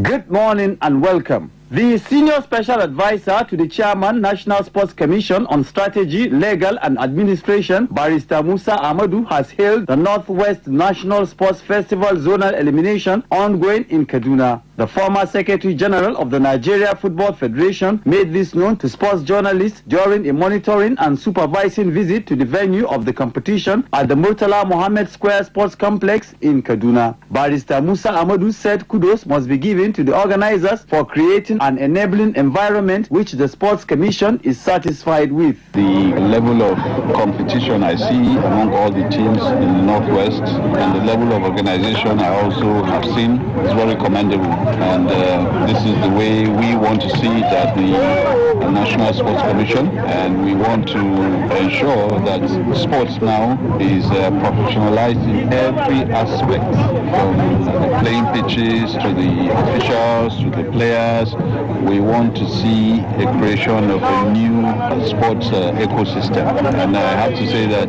Good morning and welcome. The Senior Special Advisor to the Chairman, National Sports Commission on Strategy, Legal and Administration, Barrister Musa Ahmadu, has held the Northwest National Sports Festival Zonal Elimination ongoing in Kaduna. The former Secretary General of the Nigeria Football Federation made this known to sports journalists during a monitoring and supervising visit to the venue of the competition at the Murtala Mohammed Square Sports Complex in Kaduna. Barrister Musa Ahmadu said kudos must be given to the organizers for creating an enabling environment which the Sports Commission is satisfied with. The level of competition I see among all the teams in the Northwest and the level of organization I also have seen is very commendable. and this is the way we want to see that the National Sports Commission, and we want to ensure that sports now is professionalized in every aspect, from the playing pitches to the officials to the players. We want to see a creation of a new sports ecosystem, and I have to say that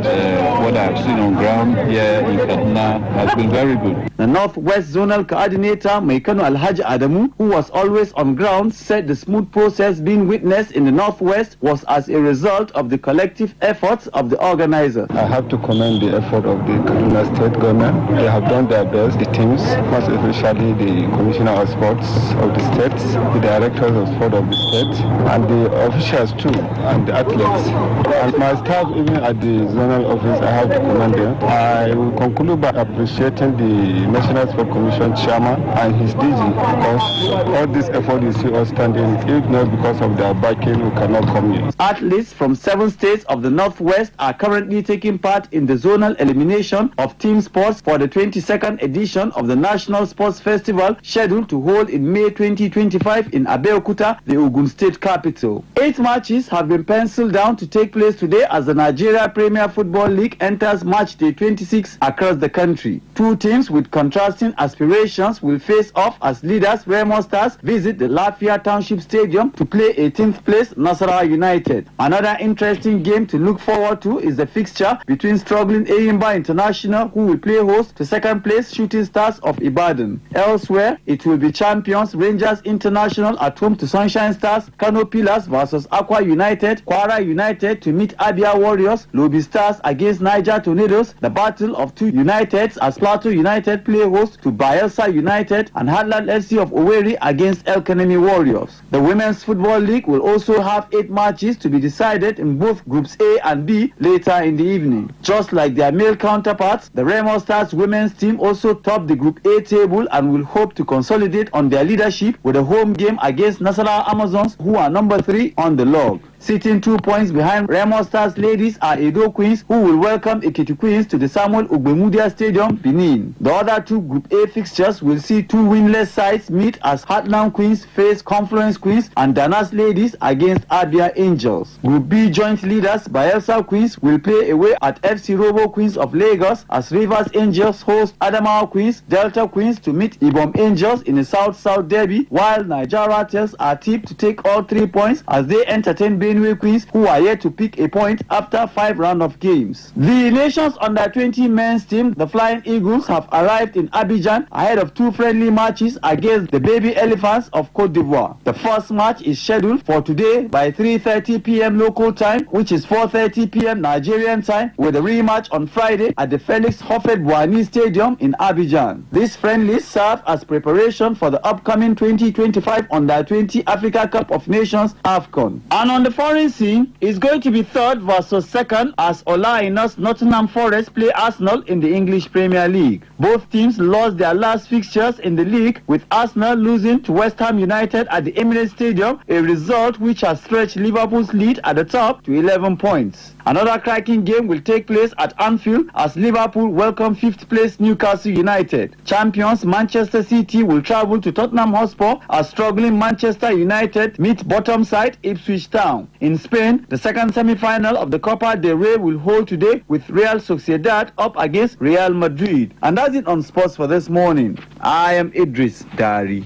what I've seen on ground here in Kaduna has been very good. The Northwest Zonal Coordinator, Maikano Alhaji Adamu, who was always on ground, said the smooth process being witnessed in the Northwest was as a result of the collective efforts of the organizer. I have to commend the effort of the Kaduna State government. They have done their best. The teams, most especially the Commissioner of Sports of the state, the Directors of Sport of the state, and the officials too, and the athletes. And my staff, even at the zonal office, I have to commend them. I will conclude by appreciating the National Sport Commission Chairman and his DG, because all this effort you see us standing, if not because of their backing, we cannot come here. Athletes from 7 states of the Northwest are currently taking part in the zonal elimination of team sports for the 22nd edition of the National Sports Festival, scheduled to hold in May 2025 in Abeokuta, the Ogun State capital. 8 matches have been penciled down to take place today as the Nigeria Premier Football League enters match day 26 across the country. 2 teams with contrasting aspirations will face off as leaders Remo Stars visit the Lafia Township Stadium to play 18th place Nasarawa United. Another interesting game to look forward to is the fixture between struggling Eyimba International, who will play host to 2nd place Shooting Stars of Ibadan. Elsewhere, it will be champions Rangers International at home to Sunshine Stars, Kano Pillars versus Aqua United, Kwara United to meet Abia Warriors, Lobi Stars against Niger Tornadoes, the battle of 2 Uniteds as Plateau United play host to Bayelsa United, and Hadland FC of Owerri against El Kanemi Warriors. The Women's Football League will also have 8 matches to be decided in both Groups A and B later in the evening. Just like their male counterparts, the Remo Stars women's team also topped the Group A table and will hope to consolidate on their leadership with a home game against Nasarawa Amazons, who are number 3 on the log. Sitting 2 points behind Remo Stars ladies are Edo Queens, who will welcome Ekiti Queens to the Samuel Ogbemudia Stadium, Benin. The other 2 Group A fixtures will see 2 winless sides meet as Heartland Queens face Confluence Queens and Danas ladies against Abia Angels. Group B joint leaders Bayelsa Queens will play away at FC Robo Queens of Lagos as Rivers Angels host Adamawa Queens, Delta Queens to meet Ibom Angels in a South-South derby, while Nigeria Tels are tipped to take all 3 points as they entertain Benue Queens, who are yet to pick a point after 5 rounds of games. The nation's under-20 men's team, the Flying Eagles, have arrived in Abidjan ahead of 2 friendly matches against the Baby Elephants of Cote d'Ivoire. The first match is scheduled for today by 3:30 p.m. local time, which is 4:30 p.m. Nigerian time, with a rematch on Friday at the Felix Houphouët-Boigny Stadium in Abidjan. These friendlies serve as preparation for the upcoming 2025 Under-20 Africa Cup of Nations AFCON. And on the foreign scene, it's going to be 3rd versus 2nd as Ola Aina's Nottingham Forest play Arsenal in the English Premier League. Both teams lost their last fixtures in the league, with Arsenal losing to West Ham United at the Emirates Stadium, a result which has stretched Liverpool's lead at the top to 11 points. Another cracking game will take place at Anfield as Liverpool welcome 5th place Newcastle United. Champions Manchester City will travel to Tottenham Hotspur as struggling Manchester United meet bottom side Ipswich Town. In Spain, the second semi-final of the Copa del Rey will hold today with Real Sociedad up against Real Madrid. And that's it on sports for this morning. I am Idris Dari.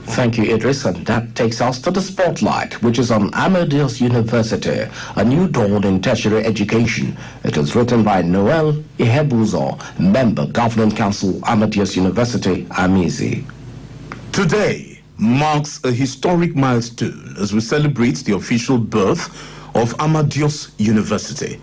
Thank you, Idris, and that takes us to the spotlight, which is on Amadeus University, a new dawn in tertiary education. It is written by Noel Ihebuzo, member, Governing Council, Amadeus University, Amizi. Today marks a historic milestone as we celebrate the official birth of Amadeus University.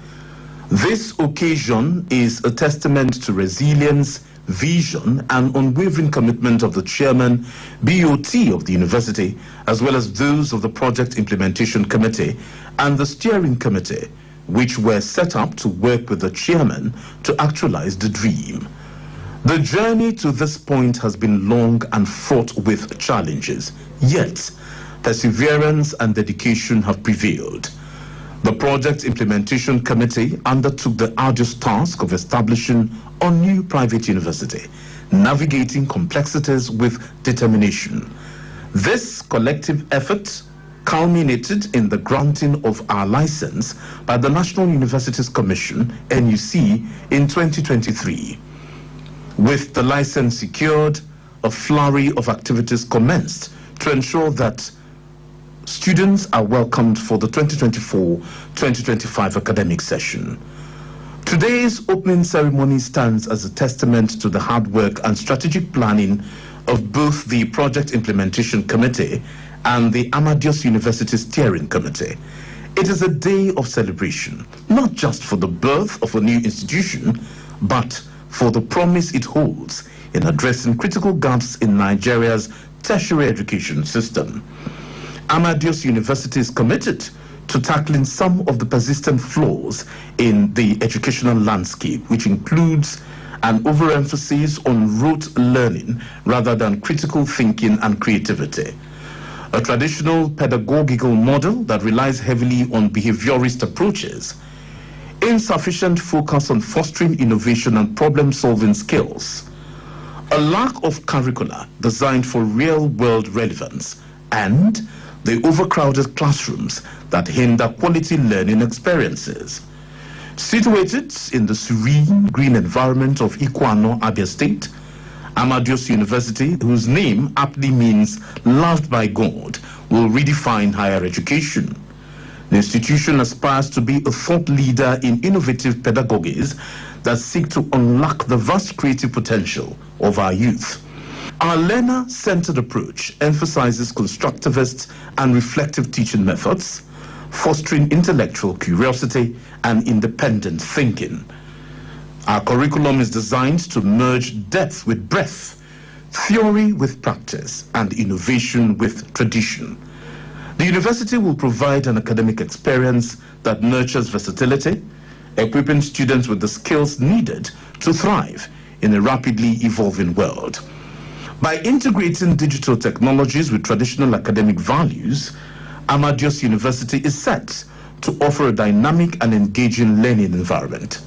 This occasion is a testament to resilience, vision and unwavering commitment of the chairman, BOT of the university, as well as those of the Project Implementation Committee and the Steering Committee, which were set up to work with the chairman to actualize the dream. The journey to this point has been long and fraught with challenges, yet perseverance and dedication have prevailed. The Project Implementation Committee undertook the arduous task of establishing a new private university, navigating complexities with determination. This collective effort culminated in the granting of our license by the National Universities Commission, NUC, in 2023. With the license secured, a flurry of activities commenced to ensure that students are welcomed for the 2024-2025 academic session. Today's opening ceremony stands as a testament to the hard work and strategic planning of both the Project Implementation Committee and the Amadeus University Steering Committee. It is a day of celebration, not just for the birth of a new institution, but for the promise it holds in addressing critical gaps in Nigeria's tertiary education system. Amadeus University is committed to tackling some of the persistent flaws in the educational landscape, which includes an overemphasis on rote learning rather than critical thinking and creativity. A traditional pedagogical model that relies heavily on behaviorist approaches, insufficient focus on fostering innovation and problem-solving skills, a lack of curricula designed for real-world relevance, and the overcrowded classrooms that hinder quality learning experiences. Situated in the serene green environment of Ikwano, Abia State, Amadeus University, whose name aptly means loved by God, will redefine higher education. The institution aspires to be a thought leader in innovative pedagogies that seek to unlock the vast creative potential of our youth. Our learner-centered approach emphasizes constructivist and reflective teaching methods, fostering intellectual curiosity and independent thinking. Our curriculum is designed to merge depth with breadth, theory with practice, and innovation with tradition. The university will provide an academic experience that nurtures versatility, equipping students with the skills needed to thrive in a rapidly evolving world. By integrating digital technologies with traditional academic values, Amadeus University is set to offer a dynamic and engaging learning environment.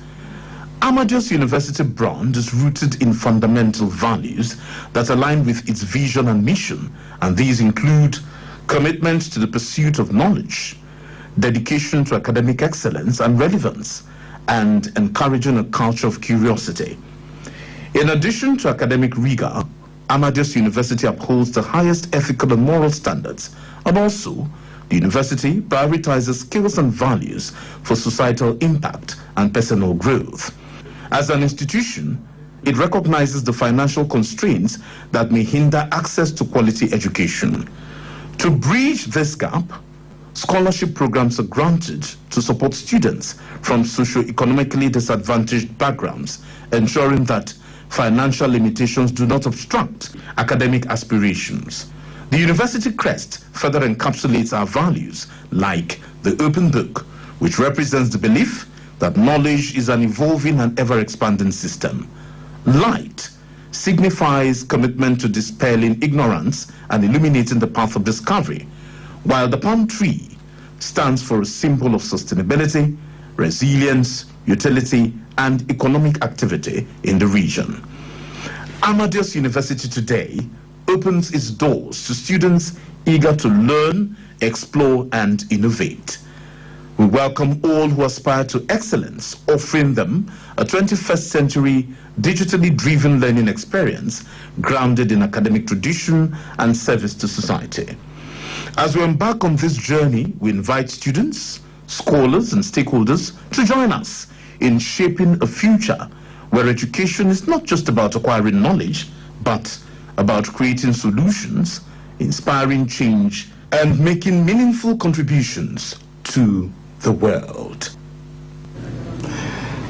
Amadeus University brand is rooted in fundamental values that align with its vision and mission, and these include commitment to the pursuit of knowledge, dedication to academic excellence and relevance, and encouraging a culture of curiosity. In addition to academic rigor, Amadeus University upholds the highest ethical and moral standards, and also the university prioritizes skills and values for societal impact and personal growth. As an institution, it recognizes the financial constraints that may hinder access to quality education. To bridge this gap, scholarship programs are granted to support students from socio-economically disadvantaged backgrounds, ensuring that financial limitations do not obstruct academic aspirations. The university crest further encapsulates our values, like the open book, which represents the belief that knowledge is an evolving and ever-expanding system. Light signifies commitment to dispelling ignorance and illuminating the path of discovery, while the palm tree stands for a symbol of sustainability, resilience, utility, and economic activity in the region. Amadeus University today opens its doors to students eager to learn, explore, and innovate. We welcome all who aspire to excellence, offering them a 21st century digitally driven learning experience grounded in academic tradition and service to society. As we embark on this journey, we invite students, scholars, and stakeholders to join us in shaping a future where education is not just about acquiring knowledge, but about creating solutions, inspiring change, and making meaningful contributions to the world.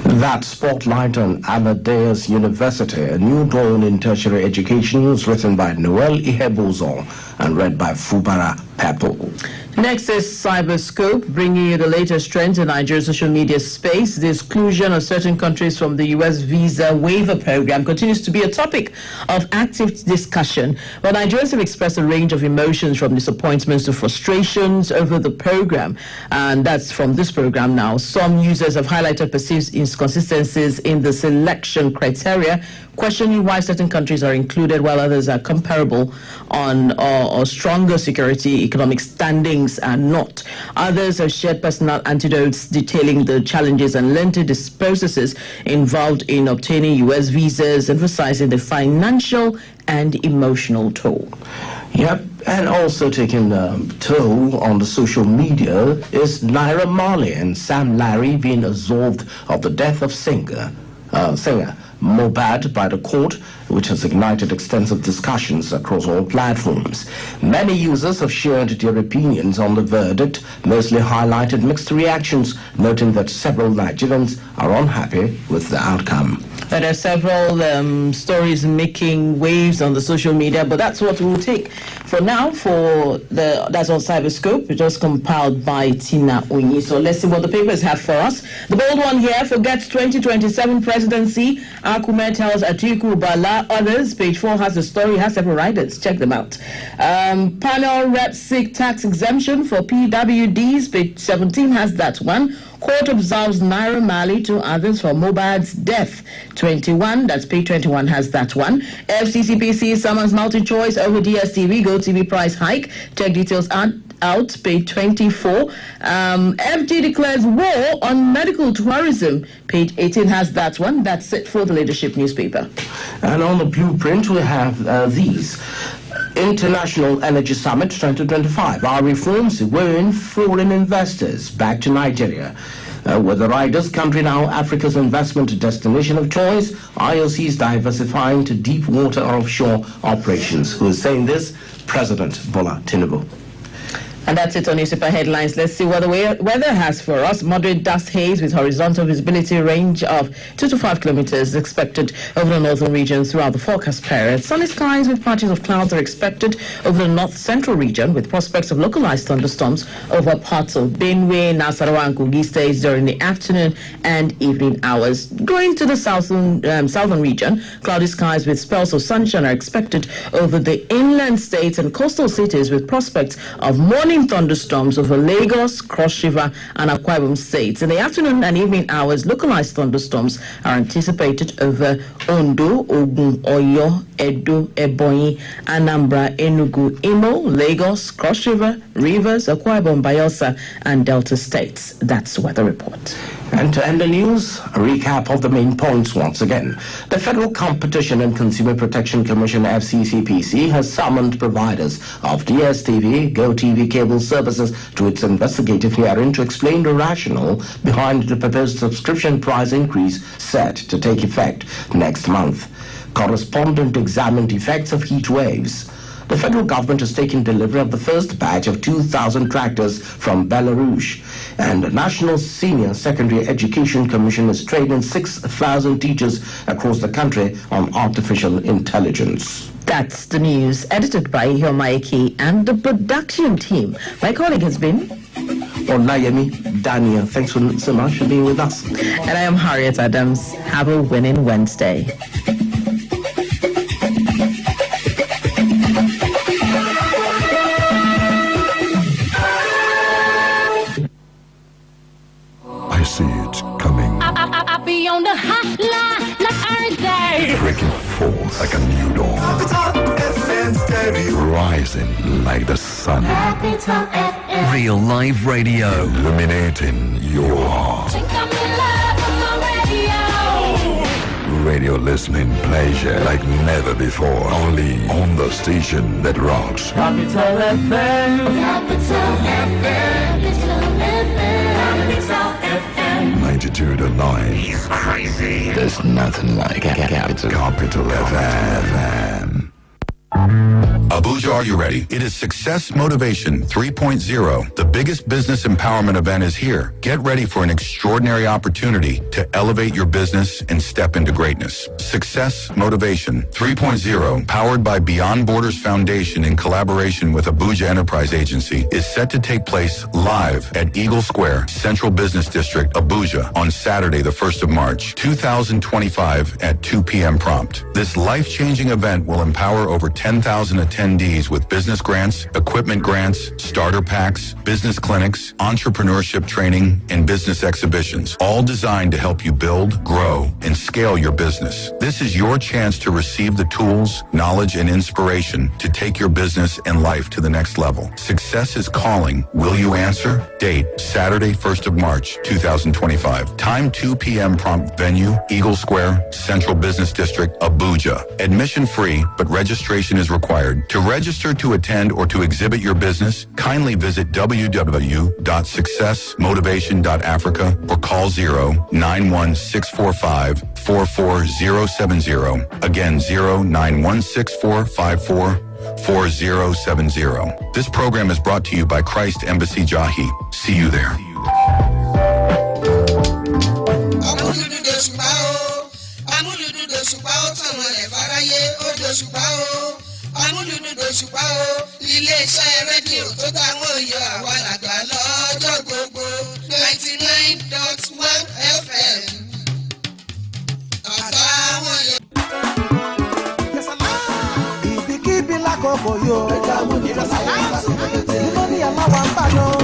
That spotlight on Amadeus University, a new dawn in tertiary education, was written by Noel Ihebuzon and read by Fubara Pepple. Next is Cyberscope, bringing you the latest trends in Nigeria's social media space. The exclusion of certain countries from the U.S. visa waiver program continues to be a topic of active discussion. But Nigerians have expressed a range of emotions, from disappointments to frustrations over the program. And that's from this program now. Some users have highlighted perceived inconsistencies in the selection criteria, questioning why certain countries are included while others are comparable on or stronger security economic standings are not. Others have shared personal anecdotes detailing the challenges and lengthy processes involved in obtaining U.S. visas, emphasizing the financial and emotional toll. Yep, and also taking a toll on the social media is Naira Marley and Sam Larry being absolved of the death of singer Mohbad by the court, which has ignited extensive discussions across all platforms. Many users have shared their opinions on the verdict, mostly highlighted mixed reactions, noting that several Nigerians are unhappy with the outcome. There are several stories making waves on the social media, but that's what we'll take for now. That's on Cyberscope. It was compiled by Tina Onyi. So let's see what the papers have for us. The bold one here: forgets 2027 presidency. Akume tells Atiku Bala others. Page 4 has the story, has several writers. Check them out. Panel reps seek tax exemption for PWDs. Page 17 has that one. Court absolves Naira Marley to others for Mohbad's death. 21, that's page 21 has that one. FCCPC summons multi-choice over DSTV, Go TV price hike. Check details out, page 24. FD declares war on medical tourism. Page 18 has that one. That's it for the Leadership newspaper. And on the blueprint, we have these. International Energy Summit 2025. Our reforms wooing foreign investors back to Nigeria. With the riders country now Africa's investment destination of choice, IOC is diversifying to deep water offshore operations. Who is saying this? President Bola Tinubu. And that's it on newspaper headlines. Let's see what the weather has for us. Moderate dust haze with horizontal visibility range of 2 to 5 kilometers expected over the northern region throughout the forecast period. Sunny skies with patches of clouds are expected over the north central region, with prospects of localized thunderstorms over parts of Benue, Nasarawa, and Kogi states during the afternoon and evening hours. Going to the southern region, cloudy skies with spells of sunshine are expected over the inland states and coastal cities, with prospects of morning thunderstorms over Lagos, Cross River, and Akwa Ibom states. In the afternoon and evening hours, localized thunderstorms are anticipated over Ondo, Ogun, Oyo, Edo, Ebonyi, Anambra, Enugu, Imo, Lagos, Cross River, Rivers, Akwa Ibom, Bayelsa, and Delta states. That's the weather report. And to end the news, a recap of the main points once again. The Federal Competition and Consumer Protection Commission, FCCPC, has summoned providers of DSTV, Go TV cable services to its investigative hearing to explain the rationale behind the proposed subscription price increase set to take effect next month. Correspondent examined effects of heat waves. The federal government has taken delivery of the first batch of 2,000 tractors from Belarus, and the National Senior Secondary Education Commission is training 6,000 teachers across the country on artificial intelligence. That's the news, edited by Hiomaiki and the production team. My colleague has been Olayemi Daniel. Thanks so much for being with us. And I am Harriet Adams. Have a winning Wednesday. I see it coming. I be on the hotline like every day. Breaking forth like a new dawn. Rising like the sun. Real live radio. Illuminating your heart. Radio listening pleasure like never before. Only on the station that rocks. Capital FM. Capital FM. Capital FM. 92.9. He's crazy. There's nothing like Capital FM. Abuja Abuja, are you ready? It is Success Motivation 3.0. The biggest business empowerment event is here. Get ready for an extraordinary opportunity to elevate your business and step into greatness. Success Motivation 3.0, powered by Beyond Borders Foundation in collaboration with Abuja Enterprise Agency, is set to take place live at Eagle Square, Central Business District, Abuja, on Saturday, the 1st of March, 2025 at 2 p.m. prompt. This life-changing event will empower over 10,000 attendees with business grants, equipment grants, starter packs, business clinics, entrepreneurship training, and business exhibitions, all designed to help you build, grow, and scale your business. This is your chance to receive the tools, knowledge, and inspiration to take your business and life to the next level. Success is calling. Will you answer? Date, Saturday, 1st of March, 2025. Time, 2 p.m. prompt. Venue, Eagle Square, Central Business District, Abuja. Admission free, but registration is required. To register to attend or to exhibit your business, kindly visit www.successmotivation.africa or call 091-645-44070. Again, 091-6454-4070. This program is brought to you by Christ Embassy Jahi. See you there. Amuludun dòṣùpá o, ilé-iṣẹ́ rédíò tó táwọn yọ àwọn àgbà lọ́jọ́ gbogbo 99.1 FM. Àtàwọn yẹn. Ibikíbi lákòókò yóò. Ẹja Amuludun Moniya láwa ń bàdàn.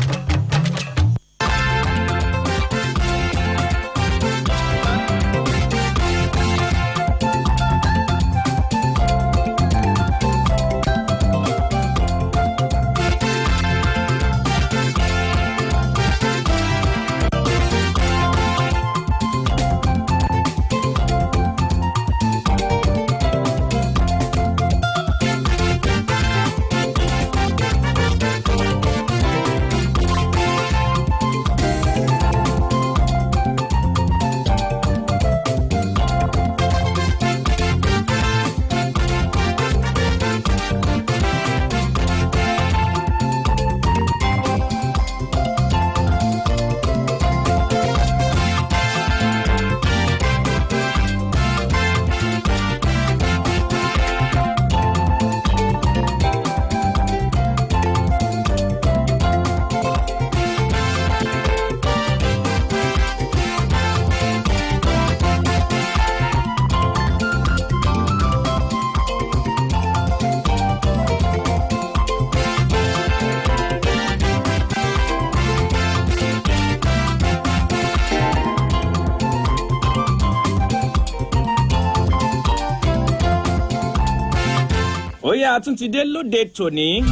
Tún ti dé lóde tòní.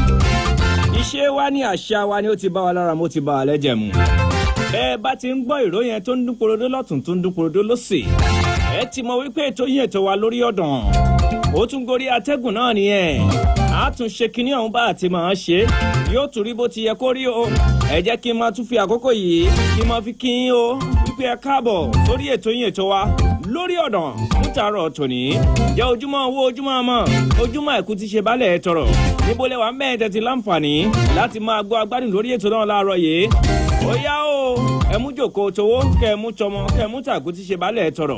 Iṣẹ́ wa ní àṣà wa ni ó ti bá wa lára mo ti bá wa lẹ́jẹ̀ mu. Ẹ bá ti ń gbọ́ ìró yẹn tó ń dún porodó lọ́tùn tó ń dún porodó lósì. Ẹ ti mọ̀ wípé ètò yín ètò wa lórí ọ̀dàn. Ó tún gorí atẹ́gùn náà nìyẹn. A tún ṣe kinní ọ̀hún bá àti máa ṣe. Yóò tún rí bó ti yẹ kó rí o. Ẹ jẹ́ kí n máa tún fi àkókò yìí kí n máa fi kí yín o. Wípé ẹ káàbọ̀ sórí ètò yín ètò wa lórí ọ̀dàn mútàárọ̀ tòní. Jẹ́ ojúmọ́ owó ojúmọ́ ọmọ ojúmọ́ àìkú ti ṣe bálẹ̀ ẹ̀ tọrọ. Níbo lẹ wà mẹ́ẹ̀ tẹ́tí láǹfààní láti máa gbọ́ agbádùn lórí ètò náà láàárọ̀ yìí. Ó yá o, ẹ mú jòkó towó, kẹ́ ẹ mú tọmọ, kẹ́ ẹ mú tàkú ti ṣe bálẹ̀ ẹ̀ tọrọ.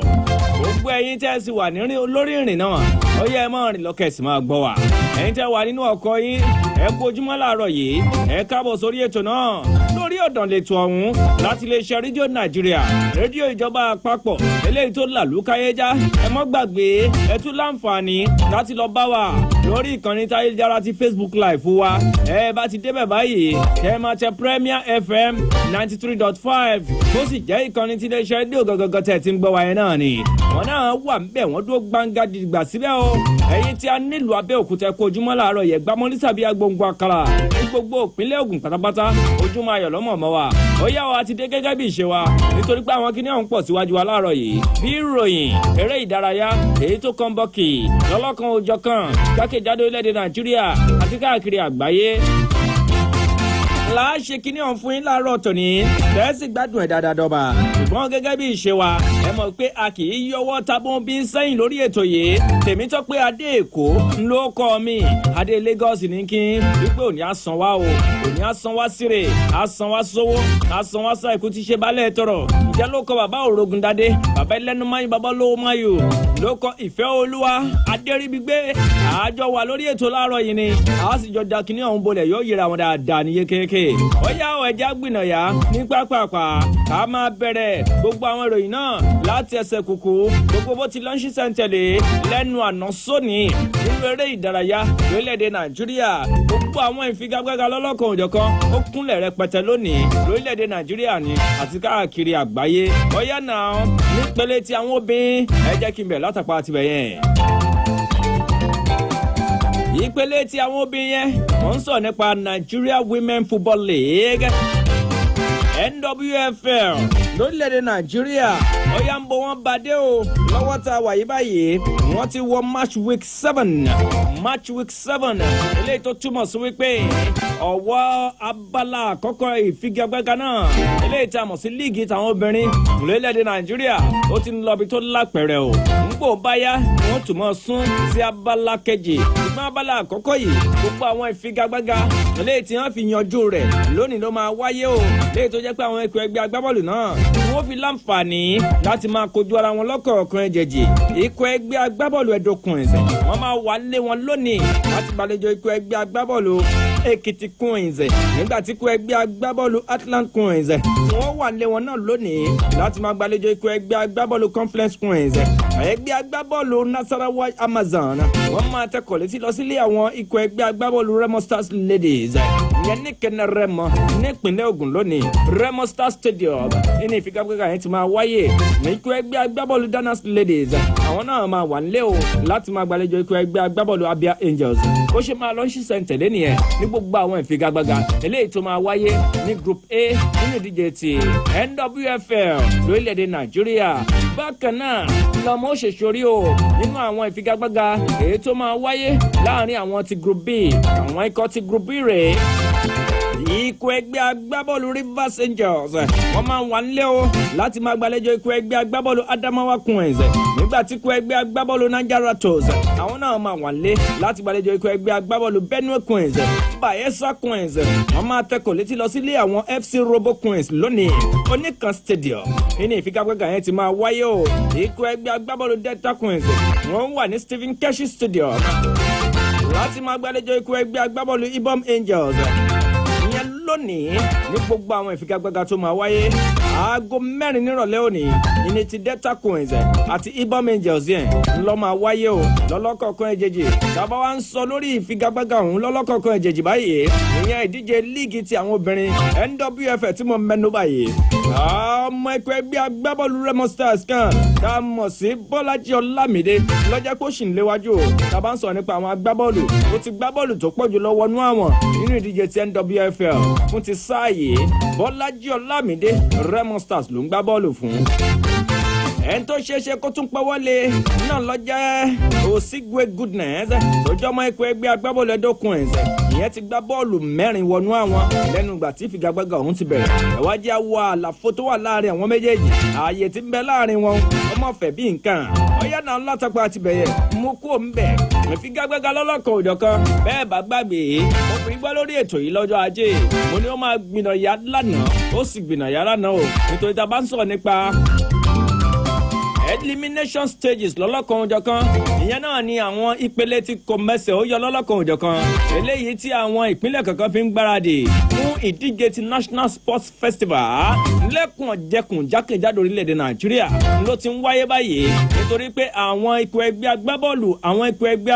Gbogbo ẹ̀yin tẹ́ ẹ sì wà lórí ìrìn náà, ó yẹ ẹ máa rìn lọ́kẹ́ sì máa gbọ́ wa. Ẹ̀yin tẹ́ wà nínú ọkọ̀ yín, ẹ kú ojúmọ́ láàárọ̀ yìí, ẹ káàbọ̀ sórí ètò náà. Lórí ọ̀dàn lètò ọ̀hún láti iléeṣẹ́ rédíò Nàìjíríà, rédíò ìjọba àpapọ̀, eléyìí tó làlúkáyéjá. Ẹ mọ́ gbàgbé, ẹ tún láǹfààní láti lọ bá wa lórí ìkànnì táyélujára ti Facebook Live wa. Ẹ bá ti débẹ̀ báyìí, ẹ máa tẹ Premier FM 93.5 bó sì jẹ́ ìkànnì tí iléeṣẹ́ rédíò gọ́gọ́gọ́ tẹ̀ tí ń gbọ́ wa yẹn náà ni. Wọ́n náà wà ńbẹ̀ wọ́n dúró gbangba dìgbà síbẹ̀ o. Ẹ̀yin tí a nílùú Abẹ́òkúta ẹ kú ojúmọ́ láàárọ̀ yẹ gbámọ́ ní sàbí agbóngbò àkàrà ní gbogbo ìpínlẹ̀ Ògùn pátápátá ojúmọ́ ayọ̀ lọ́mọ̀ mọ́ wa. Ó yá wa ti dé gẹ́gẹ́ bí ìṣe wa nítorí pé àwọn kinní ọ̀hún pọ̀ síwájú wa láàárọ̀ yìí. Bí ìròyìn eré ìdárayá èyí tó kàn bọ́kì lọ́lọ́kan òjọ̀kan jákèjádò orílẹ̀-èdè Nàìjíríà àti káàkiri àgbáyé. láṣẹ kíní ọ̀hún fún yín láàárọ̀ tòní tẹ́sí gbádùn ẹ̀ dáadáa dọ́ba ṣùgbọ́n gẹ́gẹ́ bí ìṣe wa ẹ mọ̀ pé a kì í yọwọ́ tabọ́n bí ń sẹ́yìn lórí ètò yìí Tèmítọ́pẹ́ Adé Èkó ló kọ́ mi Adé Lagos ní kí wípé òní àsan wá o òní àsan wá síre àsan wá sówó àsan wá sáìkú ti ṣe balẹ̀ tọrọ ìjà ló kọ bàbá Òrògùndádé bàbá ẹlẹ́nu máyù bàbá lówó máyù ló kọ Ìfẹ́ Olúwa Adéríbigbé àjọ wà lórí ètò láàárọ̀ yìí ni a sì jọ da kíní ọ̀hún bolẹ̀ yóò yẹra wọn dáadáa ní yékéyéké ó yá ọ ẹja gbìnàyà ní pápápá ká máa bẹ̀rẹ̀ gbogbo àwọn ìròyìn náà láti ẹsẹ̀ kùkù gbogbo bó ti lọ ń ṣiṣẹ́ ń tẹ̀lé lẹ́nu àná sóní nínú eré ìdárayá lórílẹ̀‐èdè Nàìjíríà gbogbo àwọn ìfigagbága lọ́lọ́kan òjọ̀kan ó kúnlẹ̀ rẹpẹtẹ lónìí lórílẹ̀‐èdè Nàìjíríà ni àti káàkiri àgbáyé ó yá náà nípele tí àwọn obìnrin ẹ jẹ́ kí n bẹ̀ látàpá àti bẹ̀yẹn ìpele tí àwọn obìnrin yẹn wọ́n ń sọ nípa Nigeria Women Football League NWFL lórílẹ̀‐èdè Nàìjíríà ọ̀yà ń bọ̀ wọ́n bàdé o lọ́wọ́ tá a wà yí báyìí wọ́n ti wọ match week 7 eléyìí tó túmọ̀ sí wípé ọ̀wọ́ abala àkọ́kọ́ ìfigagbága náà eléyìí tí a mọ̀ sí líìgì táwọn obìnrin lórílẹ̀‐èdè Nàìjíríà ó ti ń lọ bí tó lápẹ̀rẹ̀ o nígbò báyá wọ́n tún mọ̀ sún sí abala kejì ṣùgbọ́n abala àkọ́kọ́ yìí gbogbo àwọn ìfigagbága eléyìí tí wọ́n fi yanjú rẹ̀ lónìí ló máa wáyé o léyìí tó jẹ́ pé àwọn ikọ̀ ẹgbẹ́ agbábọ́ọ̀lù náà wọ́n fi láǹfààní láti máa kojú ara wọn lọ́kọ̀ọ̀kan ẹ̀jẹ̀jì ikọ̀ ẹgbẹ́ agbábọ́ọ̀lù ẹ̀dọ́kùn ẹ̀sẹ̀ wọ́n máa wà lé wọn lónìí láti gbàlejò ikọ̀ ẹgbẹ́ agbábọ́ọ̀lù Èkìtì Queens nígbà tí ikọ̀ ẹgbẹ́ agbábọ́ọ̀lù Atlant Queens tí wọ́n wà lé wọn náà lónìí láti máa gbàlejò ikọ̀ ẹgbẹ́ agbábọ́ọ̀lù Conference Queens ẹgbẹ́ agbábọ́ọ̀lù Nasarawa Amazon wọ́n máa tẹkọ̀ létí lọ sílé àwọn ikọ̀ ẹgbẹ́ agbábọ́ọ̀lù Remo Stars Ladies ìyẹn ní kẹ́nẹ́ Remo nípínlẹ̀ Ògùn lónìí Remo Stars Stadium ní ìfigagbága yẹn ti máa wáyé ní ikọ̀ ẹgbẹ́ agbábọ́ọ̀lù Danas Ladies àwọn náà máa wà nílé o láti máa gbàlejò ikọ̀ ẹgbẹ́ agbábọ́ọ̀lù Abia Angels ó ṣe máa lọ ṣiṣẹ́ ń tẹ̀lé nìyẹn ní gbogbo àwọn ìfigagbága eléyìí tó máa wáyé ní Group A nínú ìdíje ti NWFL lórílẹ̀‐èdè Nàìjíríà bákan náà lọ́mọ ó ṣe ṣorí o nínú àwọn ìfigagbága èyí tó máa wáyé láàrin àwọn ti Group B àwọn ikọ̀ ti Group B rèé ikọ̀ ẹgbẹ́ agbábọ́ọ̀lù Rivers Angels wọ́n máa wà nílé o láti máa gbàlejò ikọ̀ ẹgbẹ́ agbábọ́ọ̀lù Adamawa Queens nígbà tí ikọ̀ ẹgbẹ́ agbábọ́ọ̀lù Niger Rattles àwọn náà máa wà nílé láti gbàlejò ikọ̀ ẹgbẹ́ agbábọ́ọ̀lù Benue Queens Bayelsa Queens wọ́n máa tẹkọ̀ létí lọ sílé àwọn FC Robo Queens lónìí Oníkan Stadium ní ìfigagbága yẹn ti máa wáyé o ikọ̀ ẹgbẹ́ agbábọ́ọ̀lù Delta Queens wọ́n wà ní Stephen Keshi Stadium láti máa gbàlejò ikọ̀ ẹgbẹ́ agbábọ́ọ̀lù Ibom Angels lónìí ní gbogbo àwọn ìfigagbága tó máa wáyé aago 4 nírọ̀lẹ́ òní ní ti Delta Queens àti Ibom Angels yẹn ló máa wáyé o lọ́lọ́kọ̀ọ̀kan ẹ̀jẹ̀jì tàbá wa ń sọ lórí ìfigagbága ọ̀hún lọ́lọ́kọ̀ọ̀kan ẹ̀jẹ̀jì báyìí ìyẹn ìdíje líìgì ti àwọn obìnrin NWFL tí mo mẹ́nu báyìí ọmọ ikọ̀ ẹgbẹ́ agbábọ́ọ̀lù Remo Stars kan tá a mọ̀ sí Bọ́lájí Ọlámídé lọ́jọ́ kó sì ń léwájú o tàbá ń sọ nípa àwọn agbábọ́ọ̀lù ó ti gbábọ́ọ̀lù tó pọ̀jù lọ wọnú àwọn nínú ìdíje ti NWFL fún ti sáàyè Bọ́lájí Ọlámídé Remo Stars ló ń gbá bọ́ọ̀lù fún ẹni tó ṣeéṣe kó tún pẹ́ wọlé náà lọ jẹ́ Osigwe Goodness lójọ́ ọmọ ikọ̀ ẹgbẹ́ agbábọ́ọ̀lù Edo Queens ìyẹn ti gbá bọ́ọ̀lù 4 wọnú àwọn lẹ́nu ìgbà tí ìfigagbága ọ̀hún ti bẹ̀rẹ̀ ẹ̀wájú àwọ̀ àlàfo tó wà láàrin àwọn méjèèjì ààyè tí ń bẹ láàrin wọn ọmọọ̀fẹ́ bí nǹkan ọ̀yá náà látàpá àti bẹ̀yẹ mú kó ń bẹ̀ ìfigagbága lọ́lọ́kan òjọ̀kan bẹ́ẹ̀ bá gbàgbé mo fi gbọ́ lórí ètò yìí lọ́jọ́ ajé mo ní ó máa gbìnàyà lánàá ó sì gbìnàyà lánàá o nítorí tá a bá ń sọ̀rọ̀ nípa elimination stages lọ́lọ́kan òjọ̀kan ìyẹn náà ni àwọn ìpele tí kò mẹ́sẹ̀ ó yọ lọ́lọ́kan òjọ̀kan eléyìí tí àwọn ìpínlẹ̀ kankan fi ń gbáradì fún ìdíje ti National Sports Festival lẹ́kùn ọ̀jẹ̀kùn jákèjádò orílẹ̀-èdè Nàìjíríà ló ti ń wáyé báyìí nítorí pé àwọn ikọ̀ ẹgbẹ́ agbábọ́ọ̀lù àwọn ikọ̀ ẹgbẹ́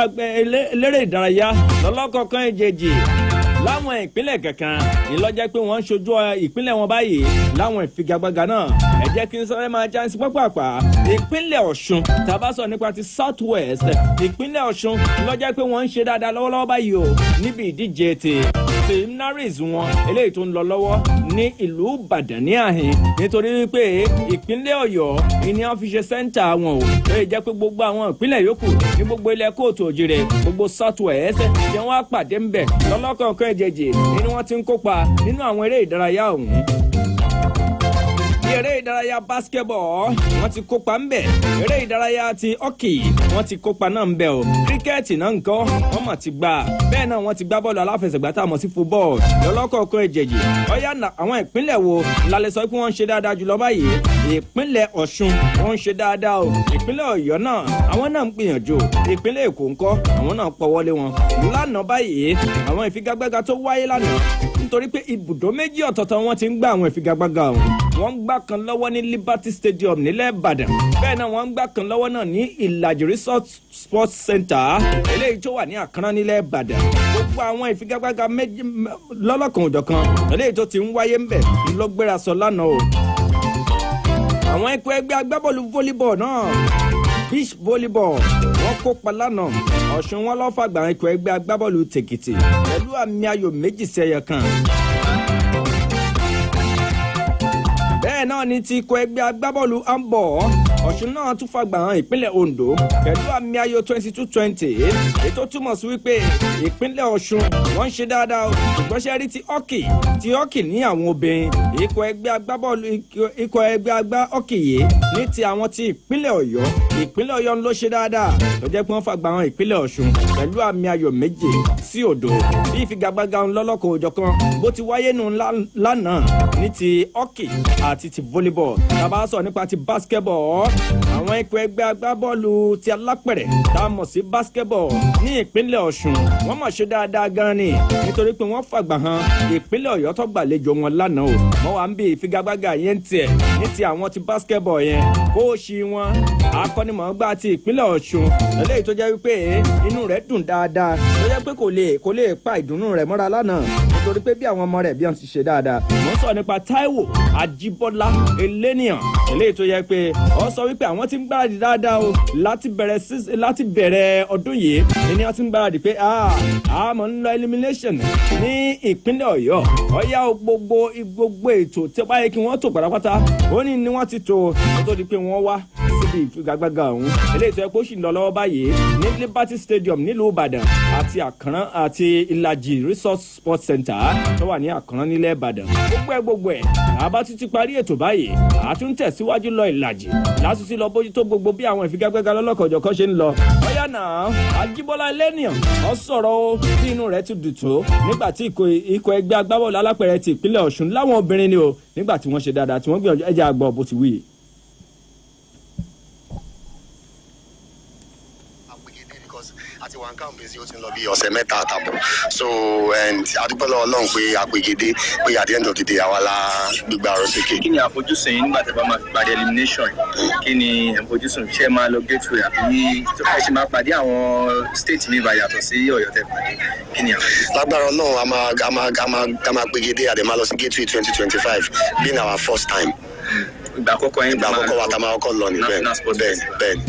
eléré ìdárayá lọ́lọ́kọ̀ọ̀kan èjèèjì láwọn ìpínlẹ̀ kankan ìlọ́jẹ́ pé wọ́n ń ṣojú ìpínlẹ̀ wọn báyìí láwọn ìfigagbága náà ẹ jẹ́ kí n sọ́rẹ́ máa já sí pápápá ìpínlẹ̀ Ọ̀ṣun tàbá sọ nípa ti South West ìpínlẹ̀ Ọ̀ṣun ìlọ́jẹ́ pé wọ́n ń ṣe dáadáa lọ́wọ́lọ́wọ́ báyìí o níbi ìdíje ti preliminaries wọn eléyìí tó ń lọ lọ́wọ́ ní ìlú Ìbàdàn ní àhín nítorí wípé ìpínlẹ̀ Ọ̀yọ́ ìní wọn fi ṣe sẹ́ńtà wọn o lóye jẹ́ pé gbogbo àwọn ìpínlẹ̀ yòókù ní gbogbo ilẹ̀ kóòtù òjìrè gbogbo South West tí wọ́n á pàdé ń bẹ̀ lọ́lọ́kọ̀ọ̀kan ẹ̀jẹ̀jẹ̀ ni wọ́n ti ń kópa nínú àwọn eré ìdárayá ọ̀hún. Eré ìdárayá basketball wọ́n ti kópa ńbẹ̀, eré ìdárayá ti hockey wọ́n ti kópa náà ńbẹ̀ o, kíríkẹ́ẹ̀tì náà ńkọ́ wọ́n mà ti gbà, bẹ́ẹ̀ náà wọ́n ti gbá bọ́ọ̀lù aláfẹsẹ̀gbá tá a mọ̀ sí football lọ́lọ́kọ̀ọ̀kan ẹ̀jẹ̀jì. Ọ̀yá àwọn ìpínlẹ̀ wo la lè sọ pé wọ́n ń ṣe dáadáa jùlọ báyìí? Ìpínlẹ̀ Ọ̀ṣun wọ́n ń ṣe dáadáa o, ìpínlẹ̀ Ọ̀yọ́ náà àwọn náà ń gbìyànjú, ìpínlẹ̀ Èkó ńkọ́ àwọn náà pọ̀wọ́lé wọn. Lánàá báyìí àwọn ìfigagbága tó wáyé lánàá nítorí pé ibùdó méjì ọ̀tọ̀ọ̀tọ̀ wọn ti ń gbá àwọn ìfigagbága ọ̀hún. Wọ́n ń gbá kan lọ́wọ́ ní Liberty Stadium nílẹ̀ Ìbàdàn, bẹ́ẹ̀ náà wọ́n ń gbá kan lọ́wọ́ náà ní Ìlàjì Resort Sports Center eléyìí tó wà ní Àkànrán nílẹ̀ Ìbàdàn. Gbogbo àwọn ìfigagbága méjì lọ́lọ́kan òjọ̀kan eléyìí tó ti ń wáyé ńbẹ̀ ló gbéra sọ lánàá o. Àwọn ikọ̀ ẹgbẹ́ agbábọ́ọ̀lù volleyball náà beach volleyball wọ́n kópa lánàá. Ọ̀ṣun wọn lọ́ fàgbà ikọ̀ ẹgbẹ́ agbábọ́ọ̀lù tèkìtì pẹ̀lú àmì ayò 2-1. Bẹ́ẹ̀ náà ni ti ikọ̀ ẹgbẹ́ agbábọ́ọ̀lù handball Ọ̀ṣun náà tún fàgbà hàn ìpínlẹ̀ Ondo pẹ̀lú àmì ayò 22-20. Ètò túmọ̀ sí wípé ìpínlẹ̀ Ọ̀ṣun wọ́n ń ṣe dáadáa ṣùgbọ́n ṣe rí ti hockey ní àwọn obìnrin ikọ̀ ẹgbẹ́ agbábọ́ọ̀lù ikọ̀ ẹgbẹ́ agbá hockey yìí ní ti àwọn ti ìpínlẹ̀ Ọ̀yọ́ ló ṣe dáadáa tó jẹ́ pé wọ́n fàgbà hàn ìpínlẹ̀ Ọ̀ṣun pẹ̀lú àmì ayò 2-0. Bí ìfigagbága ńlọ́lọ́kọ̀ òjọ̀kan bó ti wáyé nù lánàá ní ti hockey àti ti volleyball. Tá bá sọ nípa ti basketball, àwọn ikọ̀ ẹgbẹ́ agbábọ́ọ̀lù ti alápẹ̀rẹ̀ tá a mọ̀ sí basketball ní ìpínlẹ̀ Ọ̀ṣun wọ́n mọ̀ ṣe dáadáa gan ni nítorí pé wọ́n fàgbà hàn ìpínlẹ̀ Ọ̀yọ́ tó gbàlejò wọn lánàá o. Wọ́n wà ń bí ìfigagbága yẹn tiẹ̀ ní ti àwọn ti basketball yẹn kóòṣì wọn akọ́nimọ̀ọ́gbá ti ìpínlẹ̀ Ọ̀ṣun eléyìí tó jẹ́ wípé inú rẹ̀ dùn dáadáa tó jẹ́ pé kò lè pa ìdùnnú rẹ̀ mọ́ra lánàá nítorí pé bí àwọn ọmọ rẹ̀ bí wọ́n ti ṣe dáadáa. Wọ́n sọ nípa Táíwò Ajíbọ́lá eléníyàn eléyìí tó yẹ pé ó sọ wípé àwọn ti ń gbáradì dáadáa o láti bẹ̀rẹ̀ ọdún yìí ni wọ́n ti ń gbáradì pé àmọ́ ń lọ elimination ní ìpínlẹ̀ Ọ̀yọ́. Ọ̀yá gbogbo ètò tí ó bá yẹ kí wọ́n tò pátápátá ó ní ni wọ́n ti tò tó di pé wọ́n wá síbi ìfigagbága ọ̀hún eléyìí tó yẹ kó sì ń lọ lọ́wọ́ báyìí ní Liberty Stadium nílùú Ìbàdàn àti Àkànrán àti Ìlàjì Resort Sports Center tó wà ní Àkànrán nílẹ̀ Ìbàdàn. Gbogbo ẹ̀ àbá tún ti parí ètò báyìí àtún tẹ̀síwájú lọ Ìlàjì lásìsí lọ bójútó gbogbo bí àwọn ìfigagbága lọ́lọ́kọ̀ọ́jọ̀kan ṣe ń lọ. Ọ̀yá náà Ajíbọ́lá eléníyàn ó sọ̀rọ̀ tí inú rẹ̀ ti dùn tó nígbà tí ikọ̀ ẹgbẹ́ agbábọ́ọ̀lù alápẹ̀rẹ̀ ti ìpínlẹ̀ Ọ̀ṣun láwọn obìnrin ni o nígbà tí wọ́n ṣe dáadáa tí wọ́n gbìyànjú ẹ̀jẹ̀ àgbọ̀ bó ti wí. àti wà ń kàn bèsì ó ti ń lọ bí ọ̀sẹ̀ mẹ́ta àtàbọ̀ so adúpẹ́lẹ́ Ọlọ́run pé àpègede pé at the end of the day àwa la gbígbà ọ̀rọ̀ sókè. Kí ni àfojúsùn yín nígbà tí a bá máa pàdé elimination? Kí ni àfojúsùn ṣé máa lọ gateway àbí ẹ ṣe máa pàdé àwọn state mi ìbàyàtọ̀ sí Ọ̀yọ́ tẹ́ pàdé? Kí ni àfojúsùn? Lágbára Ọlọ́run a máa pègede àdè máa lọ sí gateway 2025 being our first time. Ìgbà àkọ́kọ́ wa tá máa kọ́kọ́ lọ ní bẹ́ẹ̀.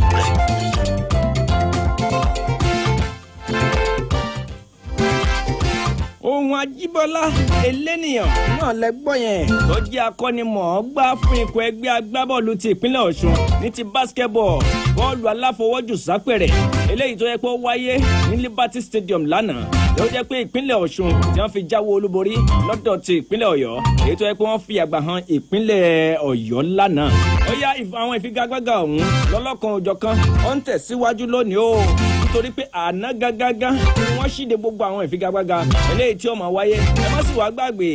Ohun Ajíbọ́lá eléníyàn náà lẹ́gbọ́n yẹn tó jẹ́ akọ́nimọ̀ọ́gbá fún ikọ̀ ẹgbẹ́ agbábọ́ọ̀lù ti ìpínlẹ̀ Ọ̀ṣun ní ti basketball bọ́ọ̀lù aláfọwọ́jù sápẹ̀rẹ̀ eléyìí tó yẹ kó wáyé ní Liberty Stadium lánàá ló jẹ́ pé ìpínlẹ̀ Ọ̀ṣun tí wọ́n fi jáwé olúborí lọ́dọ̀ ti ìpínlẹ̀ Ọ̀yọ́ èyí tó yẹ pé wọ́n fi àgbà hàn ìpínlẹ̀ Ọ̀yọ́ lánàá. Ó yá àwọn ìfigagbága ọ̀hún lọ́lọ́kan òjọ̀kan ó ń tẹ̀síwájú lónìí o nítorí pé àná gágágá wọ́n ṣíde gbogbo àwọn ìfigagbága eléyìí tí ó máa wáyé. Ẹ má sì wá gbàgbé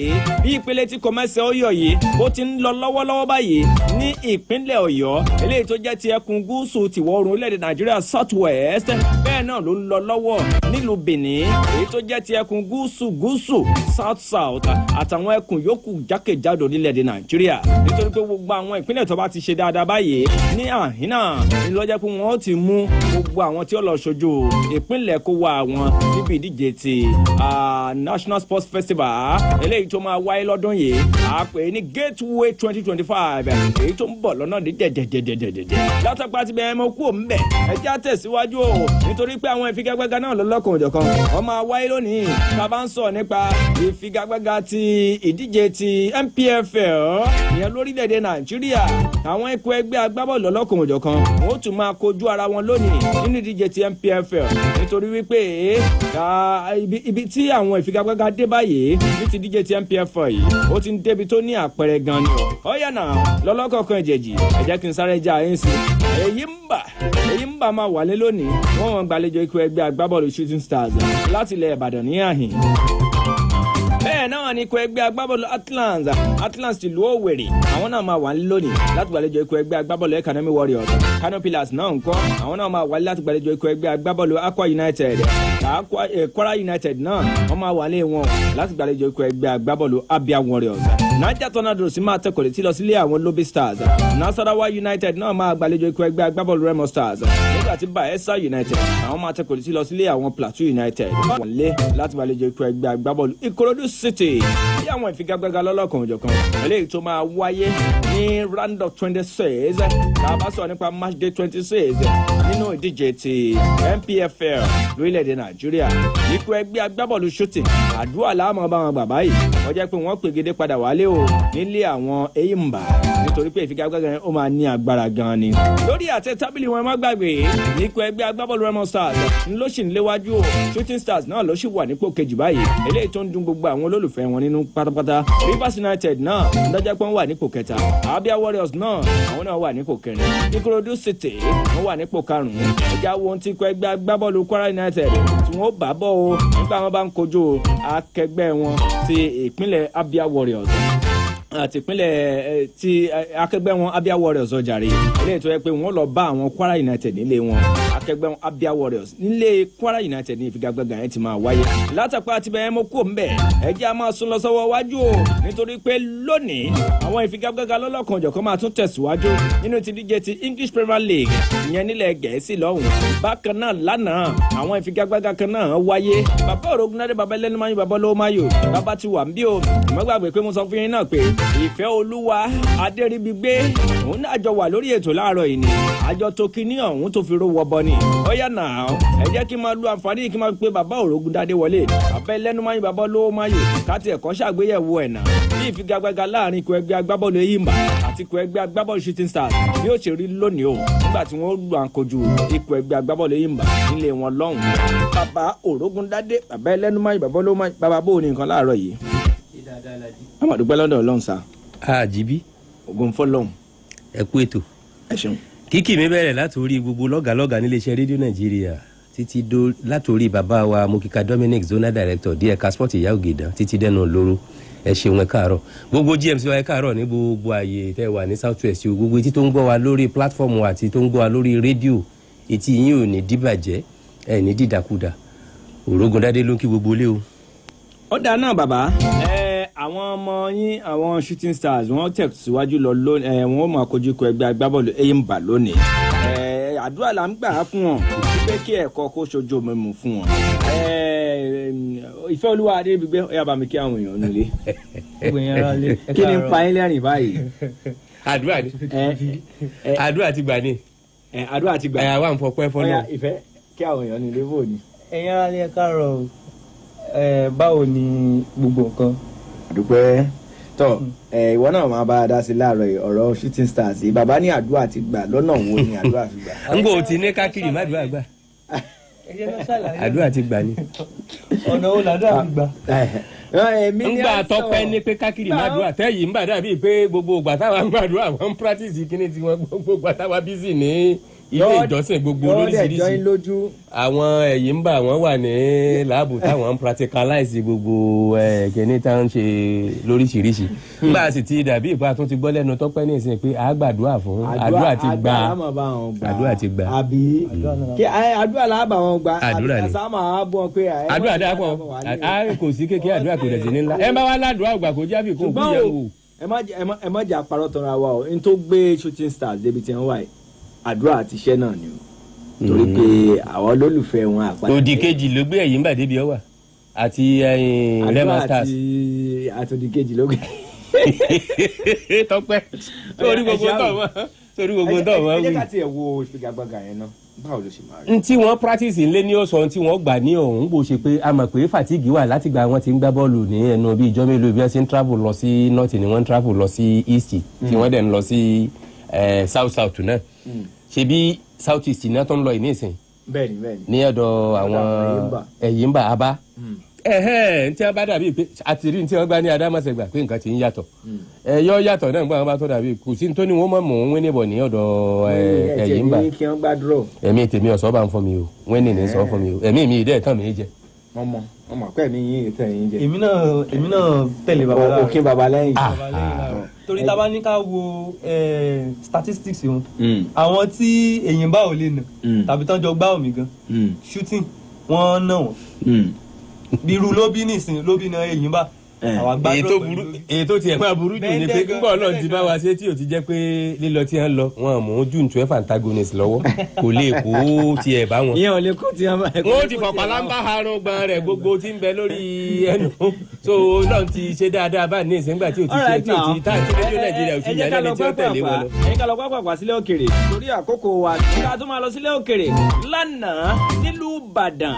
bí ìpele tí kọmẹ́sẹ̀ Ọ̀yọ́ yìí bó ti ń lọ lọ́wọ́lọ́wọ́ báyìí ní ìpínlẹ̀ Ọ̀yọ́ eléyìí tó jẹ́ ti ẹkùn gúúsù tìwọ̀ oòrùn orílẹ̀-èdè Nàìjíríà South West bẹ́ẹ̀ náà ló ń lọ lọ́wọ́ nílùú Benin èyí tó jẹ́ ti ẹkùn gúúsù South àtàwọn ẹkùn yòókù jákèjádò orílẹ̀-èdè Nàìjíríà nítorí pé gbogbo àwọn ìpínlẹ̀ tó bá ti ṣe dáadáa báyìí ní àhínà ní ló jẹ́ pé wọ́n ti mú gbogbo àwọn tí ó lọ ṣojú ìpínlẹ̀ kó wá àwọn níbi ìdíje ti National Sports Festival eléyìí tó máa wáyé lọ́dún yìí a pè ní Gateway 2025 èyí tó ń bọ̀ lọ́nà dídẹ̀dẹ̀dẹ̀dẹ̀dẹ̀ látàgbà tí bẹ́ẹ̀ mọ kú òǹbẹ̀ ẹjẹ́ àtẹ̀síwájú o nítorí pé àwọn ìfigagbága náà lọ́lọ́kan òjọ̀kan wọ́n máa wáyé lónìí tá a bá ń sọ nípa ìfigagbága ti ìdíje ti MPFL ìyẹn lórílẹ̀‐èdè Nàìjíríà àwọn ikọ̀ ẹgbẹ́ agbábọ́ọ̀lù lọ́lọ́kan òjọ̀kan wọ́n tún máa kojú ara wọn lónìí nínú ìdíje ti MPFL MPFL nítorí wípé ibi tí àwọn ìfigagbága dé báyìí ní ti díje ti MPFL yìí ó ti ń débi tó ní àpẹẹrẹ gan ni ó yà náà lọ́lọ́kọ̀ọ̀kan ìjẹ̀jì ẹ jẹ́ kí n sáré já yín sí èyí ń bà máa wálé lónìí wọ́n gbàlejò ikú ẹgbẹ́ agbábọ́ọ̀lù Shooting Stars láti ilẹ̀ Ìbàdàn ní àhìn bẹ́ẹ̀ náà ni ikọ̀ ẹgbẹ́ agbábọ́ọ̀lù Atlants ti lu Òwèrè àwọn náà máa wà lónìí láti gbàlejò ikọ̀ ẹgbẹ́ agbábọ́ọ̀lù Academy Warriors Kano Pillars náà ńkọ́ àwọn náà máa wà láti gbàlejò ikọ̀ ẹgbẹ́ agbábọ́ọ̀lù Akwa United Kwara United náà wọ́n máa wà lé wọn láti gbàlejò ikọ̀ ẹgbẹ́ agbábọ́ọ̀lù Abia Warriors Niger Tornadoes máa tẹkọ̀ létí lọ sílé àwọn Lobi Stars Nasarawa United náà máa gbàlejò ikọ̀ ẹgbẹ́ agbábọ́ọ̀lù Remo Stars nígbà tí Bayelsa United àwọn máa tẹkọ̀ létí lọ sílé àwọn Plateau United wọ́n lé láti gbàlejò ikọ̀ ẹgbẹ́ agbábọ́ọ̀lù Ikorodu City bí àwọn ìfigagbága lọ́lọ́kan òjọ̀kan eléyìí tó máa wáyé ní round of 26 tá a bá sọ nípa match day 26 nínú ìdíje ti MPFL lórílẹ̀‐èdè Nàìjíríà ikú ẹgbẹ́ agbábọ́ọ̀lù Shooting àdúrà láàmú bá wọn bàbá yìí wọ́n jẹ́ pé wọ́n pègede padà wálé o nílé àwọn Eyimba nítorí pé ìfigagbága yẹn ó máa ní agbára gan ni lórí àtẹ tábìlì wọn má gbàgbé ikú ẹgbẹ́ agbábọ́ọ̀lù Remo Stars ló sì ń léwájú o Shooting Stars náà ló sì wà nípò kejì báyìí eléyìí tó ń dùn gbogbo àwọn olólùfẹ́ wọn nínú pátápátá Rivers United náà lọ́jọ́ pé wọ́n wà nípò kẹta Abia Warriors náà àwọn náà wà nípò kẹrin Ikorodu City wọ́n wà nípò karùn-ún ẹja wo ti kọ ẹgbẹ́ agbábọ́ọ̀lù Kwara United tí wọ́n bá bọ́ o nígbà wọn bá ń kojú akẹgbẹ́ wọn ti ìpínlẹ̀ Abia Warriors àti ìpínlẹ̀ ti akẹgbẹ́ wọn Abia Warriors ọjàre eléyìí tó yẹ pé wọ́n lọ bá àwọn Kwara United nílé wọn akẹgbẹ́ wọn Abia Warriors nílé Kwara United ní ìfigagbága yẹn ti máa wáyé látàpá àti bẹ́ẹ̀ mo kó mbẹ́ ẹjẹ́ a máa sún lọ sọ́wọ́ wájú o nítorí pé lónìí àwọn ìfigagbága lọ́lọ́kan ọ̀jọ̀kan máa tún tẹ̀síwájú nínú ti díje ti English Premier League ìyẹn nílẹ̀ Gẹ̀ẹ́sì lọ́hùn bákan náà lánàá àwọn ìfigagbága kan náà wáyé bàbá Òrógúnádé bàbá ẹlẹ́nu máyò bàbá lówó máyò bàbá ti wà ń bí o ìmọ̀gbàgbé pé mo sọ fún yín náà pé ìfẹ́ olúwa adéríbigbé òun náà jọ wà lórí ètò láàárọ̀ yìí ni àjọ tó kíní ọ̀hún tó fi rówó bọ́ ni ó yá náà ẹ jẹ́ kí n máa lu àǹfààní kí n máa pe bàbá Òrógúndádé wọlé bàbá ẹlẹ́nu máyò bàbá lówó máyò káti ẹ̀kọ́ ṣàgbéyẹ̀wò ẹ̀ náà bí ìfigagbága láàrin ikọ̀ ẹgbẹ́ agbábọ́ọ̀lù Eyimba àti ikọ̀ ẹgbẹ́ agbábọ́ọ̀lù Shooting Stars bí ó ṣe rí lónìí o nígbà tí wọ́n lu àǹkojú ikọ̀ ẹgbẹ́ agbábọ́ọ̀lù Eyimba nílé wọn lọ́hùn bàbá Òrógúndádé bàbá ẹlẹ́nu máyò bàbá lówó máyò bàbá bó ní nǹkan láàárọ̀ yìí àmàdúgbẹ́ lọ́dọ̀ Ọlọ́run sá àjíbí ogun fọlọ́hún ẹ kú ètò ẹ ṣeun kíkì mi bẹ̀rẹ̀ látòrí gbogbo lọ́gàlọ́gà níléeṣẹ́ rédíò Nàìjíríà títí látòrí bàbá wa Mokika Dominic zonal director díẹ̀ka sport ìyá ògèdàn títí dẹ́nu olóró ẹ ṣeun ẹ káàárọ̀ gbogbo GMC wa ẹ káàárọ̀ ní gbogbo ààyè tẹ́ wà ní South West o gbogbo etí tó ń gbọ́ wa lórí platform wa àti tó ń gbọ́ wa lórí rédíò etí yín ò ní dìbàjẹ́ ẹ ní dìdàkudà Òrógúndádé ló ń kí gbogbo ilé o. ó dáa náà bàbá àwọn ọmọ yín àwọn Shooting Stars wọ́n tẹ̀síwájú lọ lónìí wọ́n máa kojú ikọ̀ ẹgbẹ́ agbábọ́ọ̀lù Eyimba lónìí àdúrà là ń gbà á fún wọn pé kí ẹ̀kọ́ kó ṣojú mímu fún wọn ìfẹ́ olúwa adébígbé ọ̀yà bá mi kí àwọn èèyàn nílé kí ni pa yín lẹ́rìn báyìí. àdúrà ni àdúrà ti gbà ní àdúrà ti gbà ẹ̀yà wà ń fọpẹ́ fọ́nà ìfẹ́ kí àwọn èèyàn nílé bò ní. ẹ̀yin ará ní ẹ káàárọ̀ báwo ni gbogbo nǹkan. àdúpẹ́ tọ́ ìwọ náà máa bá a dá sí láàárọ̀ ọ̀rọ̀ Shooting Stars yìí bàbá ní àdúrà ti gbà lọ́nà wo ni àdúrà fi gbà. n kò tí ní kákìrì má àdúrà gbà àdúrà ti gbà ni. ọ̀nà wo làdúrà fi gbà. ngbà tọpẹ ní pé kákìrì má àdúrà tẹ́yìí ń bà dàbí pé gbogbo ìgbà táwa ń gbàdúrà wọ́n ń practice kíní tí wọ́n gbogbo ìgbà táwa busy ní ilé ìjọsìn gbogbo lóríṣiríṣi àwọn Eyimba wọ́n wà ní láàbù táwọn ń practicalize gbogbo kíní tá ń ṣe lóríṣiríṣi nígbà sì ti dàbí ìpá tún ti gbọ́ lẹ́nu tọ́pẹ́ ní ìsìn pé a gbàdúrà fún àdúrà ti gbà àdúrà ti gbà àbí kí àdúrà làbà wọn gbà àdúrà ni àsámà á bọ̀ pé àdúrà dáa pọ̀ kò sí kékeré àdúrà kò dẹ̀ sí ní ńlá ẹ bá wá ládùúrà ògbà kò jábì kó kú yẹn wò. ẹ má jà parọ́ tọ́ra wa o n tó gbé Shooting Stars débi tí wọ́n wà yìí àdúrà àti iṣẹ́ náà ni o torí pé àwọn olólùfẹ́ wọn àpàtà. òdì kejì ló gbé Eyimba débi ọwà àti Rema Stars. àti òdì kejì ló gbé. tọpẹ́ sórí gbogbo tó wọn ẹ jẹ́ ká tiẹ̀ wo ìfigagbága yẹn náà báwo ló ṣe máa rí. n tí wọ́n practice ńlé ní ọ̀sán tí wọ́n gbà ní ọ̀hún bó ṣe pé a mọ̀ pé fatigue wà láti gba wọn ti ń gbá bọ́ọ̀lù ní ẹnu bíi ìjọ mélòó bí wọ́n ṣe ń travel lọ sí north ni wọ́n ń travel lọ sí east tí wọ́n dẹ̀ ń lọ sí south náà ṣe bí south east náà tó ń lọ ìnísìn bẹ́ẹ̀ni ní ọ̀dọ̀ àwọn Ẹ̀yìnbá Abá tí wọ́n bá dàbí pé àtìrí tí wọ́n gbá ní Adámọ̀sẹ̀gbà pé nǹkan ti ń yàtọ̀ ẹ̀yọ́ yàtọ̀ náà gbọ́n bá tó dàbí kù sí tó ní wọ́n mọ̀ mọ̀ ń wíní bọ̀ ní ọ̀dọ̀ Ẹ̀yìnbá ẹ̀mí tèmi ọ̀sọ́ bá ń fọ́ mi o wíní ní sọ fún mi o ẹ̀mí mi ìdẹ́ tán mi jẹ. ọmọ pẹ́ mi yín tẹ̀ yín jẹ. èmi náà tẹ̀lé babaláwo òkè babalẹ́yìn. torí tá a bá ní ká wo statistics wọn àwọn tí Ẹ̀yìnbá ò lè nà tàbí tán jọ gbá òmì gan shooting wọ́n ná wọn biru lóbi nìsín lóbi náà Ẹ̀yìnbá èyí tó tiẹ̀ máa burú jù ní pé gbọ́ Ọlọ́run ti bá wa ṣe tí ò ti jẹ́ pé lílọ tí wọ́n lọ wọn mú June 12 antagonist lọ́wọ́ kò lè kó tiẹ̀ bá wọn. ìyẹn ò lè kó tiẹ̀ bá wọn. wọ́n ti fọ̀pá lámbá harun gbọ́n rẹ̀ gbogbo tí ń bẹ lórí ẹnu so Ọlọ́run ti ṣe dáadáa bá ní ìsìngbà tí ò ti ṣe tí ò ti tá àti rédíò Nàìjíríà ò ti yàn lẹ́ni tí ó tẹ̀lé wọn lọ. ẹ̀yin ká lọ pàápàá sílé òkèrè torí àkókò wa ká tó máa lọ sílé òkèrè lánàá nílùú Ìbàdàn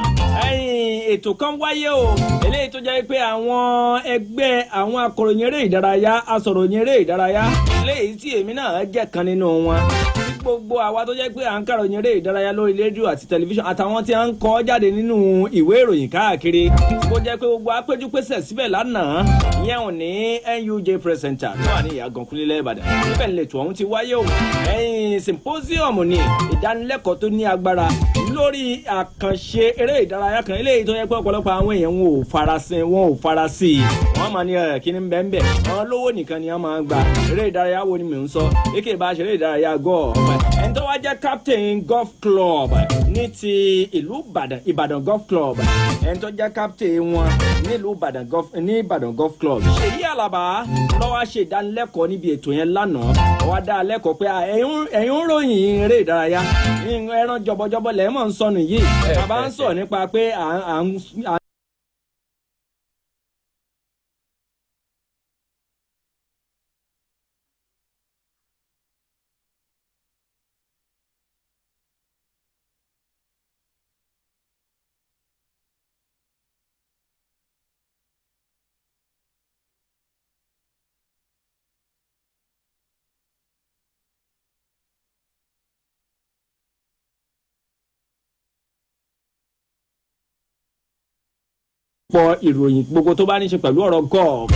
ètò kan wáyé o eléyìí tó jẹ́ pé àwọn ẹgbẹ́ àwọn akọ̀ròyìn eré ìdárayá asọ̀ròyìn eré ìdárayá léyìí tí èmi náà jẹ́ kan nínú wọn tí gbogbo àwa tó jẹ́ pé à ń kàròyìn eré ìdárayá lórí rédíò àti tẹlifíṣàn àtàwọn tí a ń kọ jáde nínú ìwé ìròyìn káàkiri kó jẹ́ pé gbogbo apéjúpésẹ̀ síbẹ̀ lánàá ìyẹn ò ní NUJ Press Center tó wà ní Ìyàgànkúnlé Ìbàdàn níbẹ̀ ni ètò ọ̀hún ti wáyé o symposium ní ìdánilẹ́kọ̀ọ́ tó ní agbára lórí àkànṣe eré ìdárayá kan eléyìí tó yẹ pé ọ̀pọ̀lọpọ̀ àwọn èèyàn wọn ò farasí wọ́n máa ní kí ni bẹ́ẹ̀ àwọn lówó nìkan ni wọ́n máa ń gba eré ìdárayá wo ni mò ń sọ èké bá ṣe eré ìdárayá golf ẹni tó wá jẹ́ captain golf club ní ti ìlú Ìbàdàn golf club ẹni tó jẹ́ captain wọn nílùú Ìbàdàn golf club Ṣèyí Àlàbá ló wá ṣe ìdánilẹ́kọ̀ọ́ níbi ètò yẹn lánàá ó wá dá lẹ́kọ̀ọ́ pé ẹ̀yin ń ròyìn eré ìdárayá ẹran jọbọjọbọ lẹ́mọ̀ ń sọnù yìí bàbá ń sọ nípa pé pọ̀ ìròyìn gbogbo tó bá ní ṣe pẹ̀lú ọ̀rọ̀ golf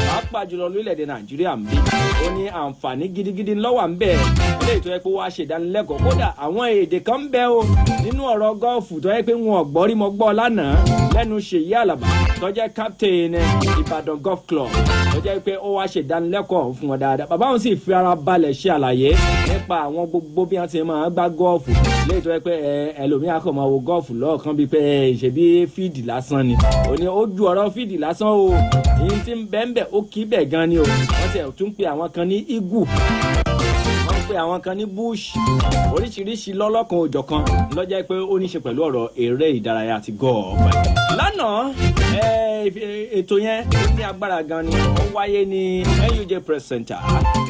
pàápàá jùlọ lórílẹ̀‐èdè Nàìjíríà ń bí ó ní àǹfààní gidigidi lọ́wọ́ ń bẹ̀ eléyìí tó yẹ pé wọ́n á ṣe ìdánilẹ́kọ̀ọ́ kódà àwọn èdè kan ń bẹ o nínú ọ̀rọ̀ gọ́ọ̀fù tó yẹ pé wọn ò gbọ́ rí mọ́ gbọ́ lánàá lẹ́nu Ṣèyí Àlàbá tó jẹ́ captain Ìbàdàn golf club tó jẹ́ pé ó wá ṣe ìdánilẹ́kọ̀ọ́ fún wọn dáadáa bàbá wọn sì fi ara balẹ̀ ṣe àlàyé nípa àwọn gbogbo bí wọ́n ti máa gbá gọ́ọ̀fù léyìí tó yẹ pé ẹlòmíà kò máa wo gọ́ọ̀fù lọ́ọ̀kan bíi pé ìṣèbí fíìdì lásán ni ó ní ó ju ọ̀rọ̀ fíìdì lásán o èyí tí ń bẹ́ẹ̀ ó kì í bẹ̀ gan ni o wọ́n ti tún pe àwọn kan ní eagle wọ́n pe àwọn kan ní bush oríṣiríṣi lọ́lọ́kan òjọ̀kan lọ́jọ́ pé ó ní ṣe pẹ̀lú ọ̀rọ̀ eré ìdárayá àti gọ́ọ̀fù. lánàá ètò yẹn ní agbára gan ni ó wáyé ní NUJ Press Center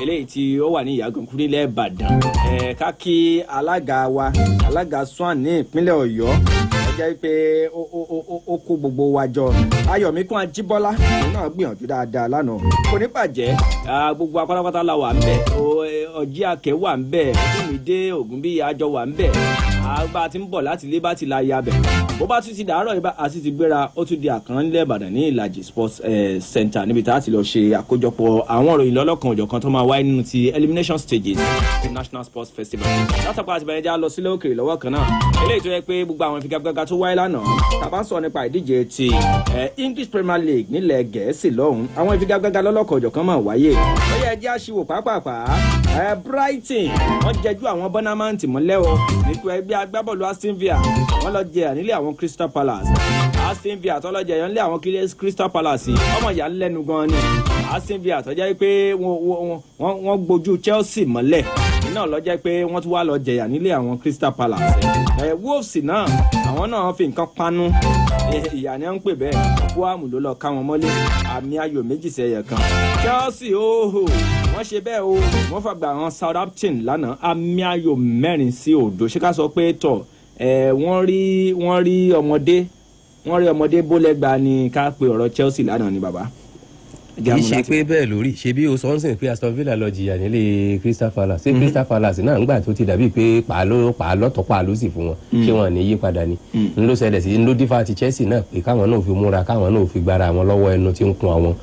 eléyìí tí ó wà ní Ìyàgànkúnlé Ìbàdàn káàkiri alága SWAN ní ìpínlẹ̀ Ọ̀yọ́ jẹ́ pé ó kó gbogbo wa jọ Ayọ̀míkún Ajíbọ́lá náà gbìyànjú dáadáa lánàá kò ní bàjẹ́ gbogbo apátápátá la wà ń bẹ̀ Ọjí Akẹ́ wà ń bẹ̀ Olúmídé Ògúnbíyì àjọ wà ń bẹ̀ àgbà tí ń bọ̀ láti ilé bá ti la ya bẹ̀ bó bá tún ti dàárọ̀ ibà àti ti gbéra ó tún di Àkànlẹ̀ Ìbàdàn ní Ìlàjì Sports Center níbi tá a ti lọ ṣe àkójọpọ̀ àwọn ìròyìn lọ́lọ́kan òjọ̀kan tó máa wáyé nínú ti elimination stages ti National Sports Festival látàpá àti bẹ̀rẹ̀ já lọ sílé òkèèrè lọ́wọ́ kan náà eléyìí tó yẹ pé gbogbo àwọn ìfigagbága tó wáyé lánàá tàbá ń sọ nípa ìdíje ti English Premier League nílẹ̀ Gẹ̀ẹ́sì lọ́hùn àwọn ìfigagbága lọ́lọ́kan òjọ̀kan máa wáyé ó yẹ ẹjẹ́ àṣìwò pàápàá Brighton wọ́n jẹjú àwọn Bournemouth mọ́lẹ́ o nípò ẹgbẹ́ agbábọ́ọ̀lù Aston Villa wọ́n lọ jẹ ànílé àwọn Crystal Palace Aston Villa tó lọ jẹ yẹn lé àwọn Crystal Palace ọmọ ìyá lẹ́nu gan ni Aston Villa tó jẹ́ pé wọ́n gbójú Chelsea mọ́lẹ̀ náà lọ jẹ́ pé wọ́n tún wá lọ jẹyà nílé àwọn Crystal Palace Wolves náà àwọn náà fi nǹkan panu ìyá ni wọ́n ń pè bẹ́ẹ̀ Fulham ló lọ ká wọn mọ́lé àmì ayò 2-1 kan Chelsea wọ́n ṣe bẹ́ẹ̀ o wọ́n fàgbà àwọn Southampton lánàá àmì ayò 4-0 ṣé ká sọ pé tọ̀ wọ́n rí ọmọdé bólẹ́gba ni ká pe ọ̀rọ̀ Chelsea lánàá ni bàbá. kì í ṣe pé bẹ́ẹ̀ lórí ṣe bí o sọ ń sìn pé Aston Villa lọ jìyà nílé Crystal Palace ṣé Crystal Palace náà ńgbà tó ti dàbí pé pàálọ́ sì fún wọn ṣé wọn ní yí padà ni n ló ṣẹlẹ̀ sí n ló dífà ti Chelsea náà pé káwọn náà fi múra káwọn náà fi gbára àwọn lọ́wọ́ ẹnu tí ń kun àwọn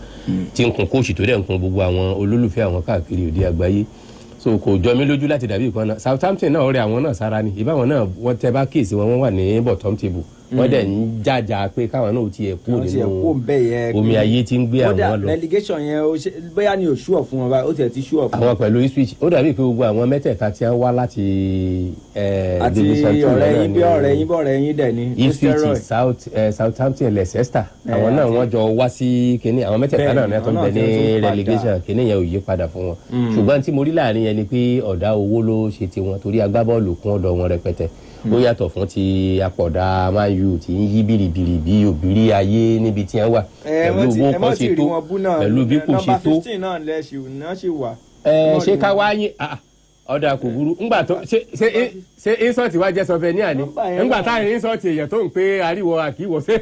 tí ń kun kóòṣì tó dẹ̀ ń kun gbogbo àwọn olólùfẹ́ àwọn káàkiri òde àgbáyé so kò jọ mí lójú láti dàbí ìkan náà Southampton náà ọ̀rẹ́ àwọn náà sára ni ìbáwọn náà wọ́n tẹ́ bá kíyèsí wọn wà ní bottom table wọ́n dẹ̀ ń jàjà pé káwọn náà ti ẹ̀ kú nínú omi ayé tí ń gbé àwọn lọ. relegation yẹn bóyá ni ò ṣúọ̀ fún wọn báyìí ó tiẹ̀ ti ṣúọ̀ fún wọn. àwọn pẹ̀lú Ipswich ó dàbí pé gbogbo àwọn mẹ́tẹ̀ẹ̀ta tí wọ́n wá láti division two náà ni ọ̀rẹ́ yín dẹ̀ ni Ipswich Southampton Leicester àwọn náà wọ́n jọ wá sí kínní àwọn mẹ́tẹ̀ẹ̀ta náà ní tó ń bẹ ní relegation kínní yẹn ò yí padà fún wọn ṣùgbọ́n tí mo rí láàrin yẹn ni pé ọ̀dà owó ló ṣe tiwọn torí agbábọ́ọ̀lù kún ọ̀dọ̀ wọn rẹpẹtẹ ó yàtọ̀ fún ti apọ̀dà Man U tí ń yí bìrìbìrì bí òbírí ayé níbi tí wọ́n wà pẹ̀lú owó kan ṣe tó pẹ̀lú bí kò ṣe tó. ṣé ká wá yín ọ̀dà kò burú ńgbà tó ṣe insult wá jẹ́ sọfẹ́ ní àní ńgbà táyà insult èèyàn tó ń pé ariwo àkíwọ̀ ṣé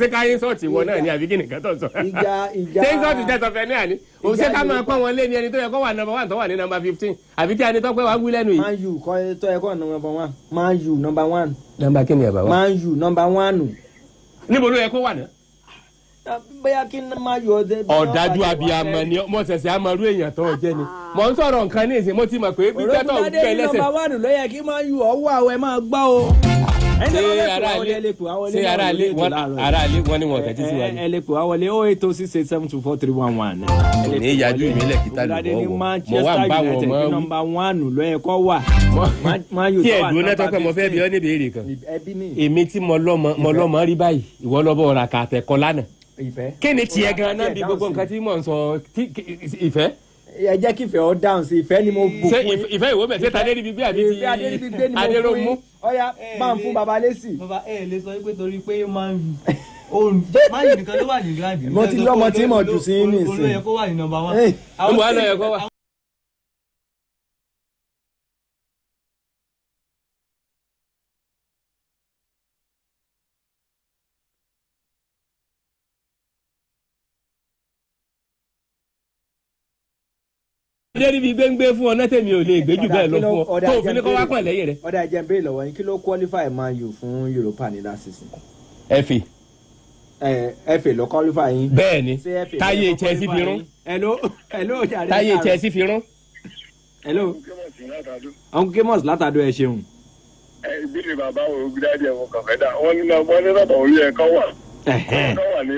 ká insult wọn náà ni àbí kí nìkan tó sọ. ṣé insult jẹ́ sọfẹ́ ní àní òun ṣé ká máa pọ́n wọn lé ní ẹni tó yẹ kó wà number 1 tó wà ní number 15 àbí kí ẹni tó pé wàá wí lẹ́nu yìí. Man U kọ́ tó yẹ kó number 1 Man U number 1. number kí ni ẹ̀ bá wá. Man U number 1. níbo ló yẹ kó wà náà. bóyá kí n máa yọ ọdẹ. ọ̀dájú abiyamọ ni mo ṣẹ̀ṣẹ̀ amaru èèyàn tó jẹ́ ni mo ń sọ̀rọ̀ nǹkan ní ìsìn mo ti mọ̀ pé bí tẹ́tọ̀ ń gbẹ lẹ́sẹ̀. number 1 ló yẹ kí Man U ọwọ́ àwọ̀ ẹ máa gbọ́ o. ṣé aráalé wọn ni wọn tẹ̀tí sí wa ni. ẹ lè pè wá wọlé 08068724311. kò ní yájú ìmílẹ̀ kíta lù wọ́n wò mo wà ń bá wọn mọ́. number 1 ló yẹ kó wà. kí ẹ̀dùn náà tọ́pẹ́ mo fẹ́ bí ọ́ níbi èrè kan. èmi tí mo lọ́mọ rí báyìí ìwọ lọ́bọ̀ ọ̀rà kàtẹ́kọ́ lánàá. kí ni tiẹ̀ gan-an náà bí gbogbo nǹkan tí mò ń sọ ìfẹ́. ẹ jẹ́ kí ìfẹ́ ọ dáhùn sí ìfẹ́ ni mo bù fún yín. ìfẹ́ ìwé bẹ̀ ṣe ta débi gbé àbí ti adéròmú. ọ̀ya máa ń fún baba lẹ́sì. baba ẹ lè sọ pé torí pé máa ń máa ń nìkan ló wà ní gíláàdì. mo ti lọ́mọ tí mo jù sí ní ìsìn. olóyè kó wà ní number 1. àwọn àlọ́ yẹ kó wà. lérí bíi gbẹ́ngbẹ́ fún ọ náà tèmi ò lè gbé jù bẹ́ẹ̀ lọ fún ọ tó òfin ní kọ́ wá pọ̀ lẹ́yìn rẹ̀. ọ̀dà ìjẹun bẹ́ẹ̀ lọ́wọ́ yín kí ló qualify Man U fún Europa ní last season. FA ló qualify yín. bẹ́ẹ̀ni táyé Chelsea fi rún. hello jàre. táyé Chelsea fi rún. hello uncle Kemos látàdó ẹ ṣeun. ìbílẹ̀ bàbá wo gíláàdì ẹ̀wọ̀n kàfẹ́ dà wọ́n ní lọ́tọ̀ orí ẹ̀kọ́ wà. ẹ̀kọ́ wà ní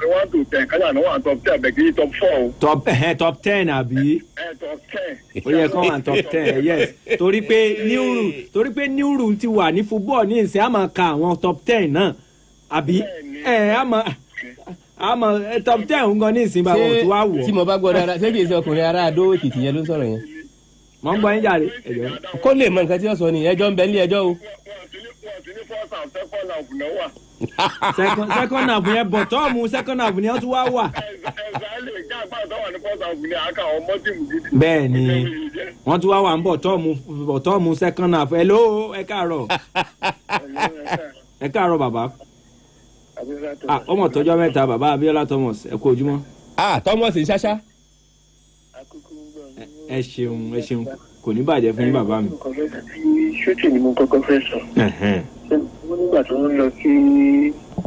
1 to 10 kájà ní 1 top 10 àbẹ̀kí top 4. top 10 àbí. top 10. ó yẹ kó wà top 10 yes torí pé new rule ti wà ní football ní ìsìn àmọ́ ka àwọn top 10 náà àbí àmọ́ top 10 ń gan ní ìsìn báwo tí wàá wọ̀. tí mo bá gbọ́ dáadáa ṣé kì í ṣe ọkùnrin ará Adó Èkìtì yẹn ló ń sọ̀rọ̀ yẹn. mo ń gbọ́ yín jàre. kó lè mọ nǹkan tí ó sọ ni ẹjọ́ ń bẹ ní ẹjọ́ o. second half yẹn bọ̀tọ́ọ̀mù second half yẹn tún wá wà. bẹ́ẹ̀ ni wọ́n tún wá wà ń bọ̀tọ́ọ̀mù second half. hello ẹ káàárọ̀ ẹ káàárọ̀ bàbá. ọmọ tọjọ́ mẹ́ta bàbá Abíọ́lá Thomas ẹ kú ojúmọ́. Thomas ṣáṣá. ẹ ṣeun kò ní bàjẹ́ fún yín bàbá mi. ṣútì ni mo kọ́kọ́ fẹ́ sọ. wọ́n nígbà tó ń lọ sí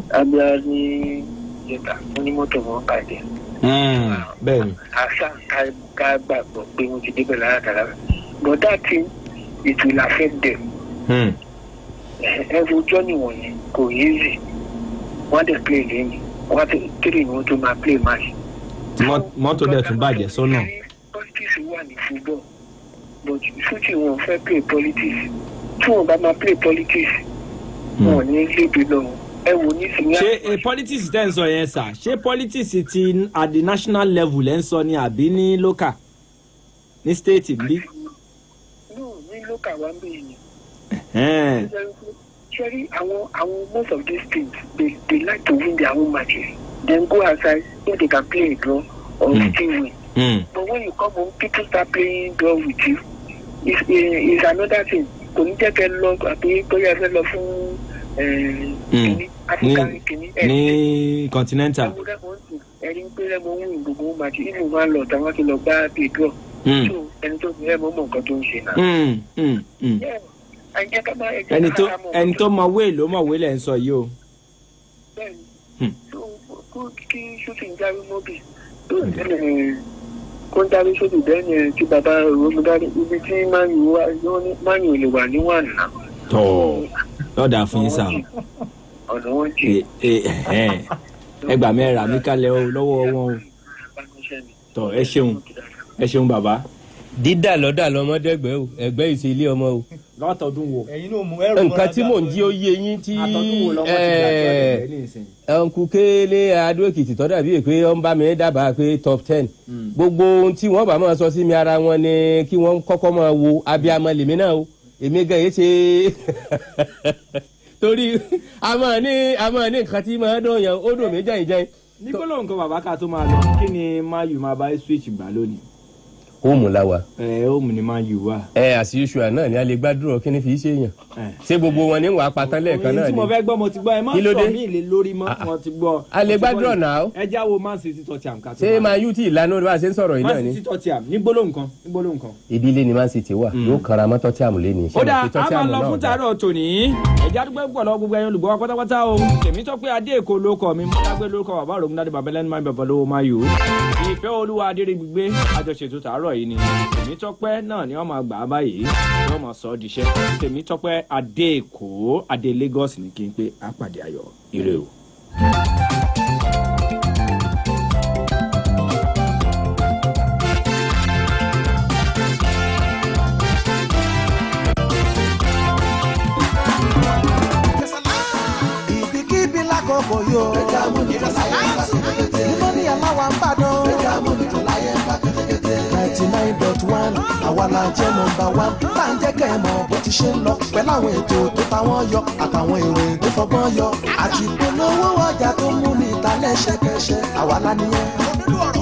Abia ní ìjẹta wọ́n ní mọ́tò wọn bàjẹ́. bẹ́ẹ̀ni. àṣà ká gbàgbọ́ pé wọ́n ti débẹ̀ lára but that thing it will affect them. ẹ wo jọ́nì wọ̀nyí kò easy wọ́n dẹ̀ play lẹ́yìn wọ́n ti three ni wọ́n tó máa play match. mọ́tò dẹ̀ tún bàjẹ́ sọ́nà. politics wà ní football but ṣútì wọn fẹ́ play politics tí wọn bá máa play politics wọn ní lébi lọ ẹ wò ní sinmi. ṣé politics tẹ́ ń sọ yẹn sà ṣé politics ti at the national level ẹ̀ ń sọ ni àbí ní local ní state bí. no ní local wa ń bẹ yìí. Actually, most of these teams they like to win their own matches then go outside so they can play a draw or still win. But when you come home people start playing draw with you it's another thing. Kò ní jẹ́ kẹ́ lọ àbí bóyá ẹ fẹ́ lọ fún African kìíní. ní continental. ẹni pé lẹ́mọ̀ ń wìn gbogbo máa ti inú máa ń lọ táwọn ti lọ gbá pèdúrọ̀ so ẹni tó ní lẹ́mọ̀ mọ̀ nǹkan tó ń ṣe náà. ẹni tó mọ wéè ló mọ̀ wéè lẹ̀ ń sọ yìí o. bẹ́ẹ̀ni kí shooting jáwé mọ́bì kó ń darí sódì bẹ́ẹ̀ ni tí bàbá òun darí ibi tí máyì ò lè wà níwọ̀n náà. tọ́ lọ́dà fún yín sáà. ọ̀nà wọn jì. ẹgbà mẹ́ra mi kalẹ̀ o lọ́wọ́ wọn o. tọ́ ẹ ṣeun bàbá. dídà lọ́dà lọ́mọdẹ́gbẹ́ o ẹgbẹ́ ìṣe ilé ọmọ o. látọdún wo. ẹ̀yin náà mú ẹrù nǹkan tí mò ń jí ó yé yín tí ẹnkú kélé Adó Èkìtì tó dàbí pé ó ń bá mi dábàá pé top 10 gbogbo ohun tí wọ́n bá máa sọ sí mi ara wọn ni kí wọ́n kọ́kọ́ máa wo abiyamọ lèmi náà o èmi gan yìí ṣe torí a máa ní nǹkan tí máa dùn yàn ó dùn mí jẹ́yìn. ní gbọ́dọ̀ nǹkan bàbá ká tó máa lọ kí ni mayu máa bá switch gbà lónìí. Hóòmù la wa. Hóòmù ni máa yù wá. As usual náà ni a lè gbàdúrà kí ni fi ṣe yàn. Ṣé gbogbo wọn ní wàá patán lẹ́ẹ̀kan náà ni. tí mo fẹ́ gbọ́ mo ti gbọ́ ẹ má sọ mí ìlé lórí mọ́ mo ti gbọ́. A lè gbàdúrà náà. ẹ jáwọ́ Man City Tottenham ká tó. ṣé Man U tí ìlànà bá a ṣe ń sọ̀rọ̀ yìí náà ni. Man City Tottenham ní gbólóhùn kan. Ìdílé ni Man City wà yóò kanra mọ́ Tottenham lé ní. ó dà á máa lọ fún tàárọ̀ tòní ẹ̀já dúpẹ́ púpọ̀ lọ́wọ́ gbogbo ẹ̀yin olùgbọ́ pátápátá o tèmi tó pé adé èkó lóko mi mo dágbé lórúkọ bàbá òròmù dáadé bàbá ẹlẹ́nu máa ń bẹ̀bọ̀ lówó máa yò ó ìfẹ́ olúwa adéré gbígbé àjọṣètò tàárọ̀ yìí ni tèmi tó pẹ́ náà ni wọ́n máa gbà á báyìí wọ́n máa sọ ọ́ diṣẹ́ tèmi tó pẹ́ adé èkó adé Lagos ní kí n pé àpàdé ayọ̀ ire o. Koko yo, Moniya lawa Ibadan, 99.1, àwa la jẹ́ number 1, là ń jẹ́ kẹ́ ẹ mọ̀ bó ti ṣe ń lọ, pẹ̀lú àwọn ètò tó ta wọ́n yọ, àtàwọn ìròyìn tó fọgbọ́n yọ, àti ìpolówó ọjà tó mú ní ìta lẹ́sẹ̀kẹsẹ̀, àwa la nìyẹn.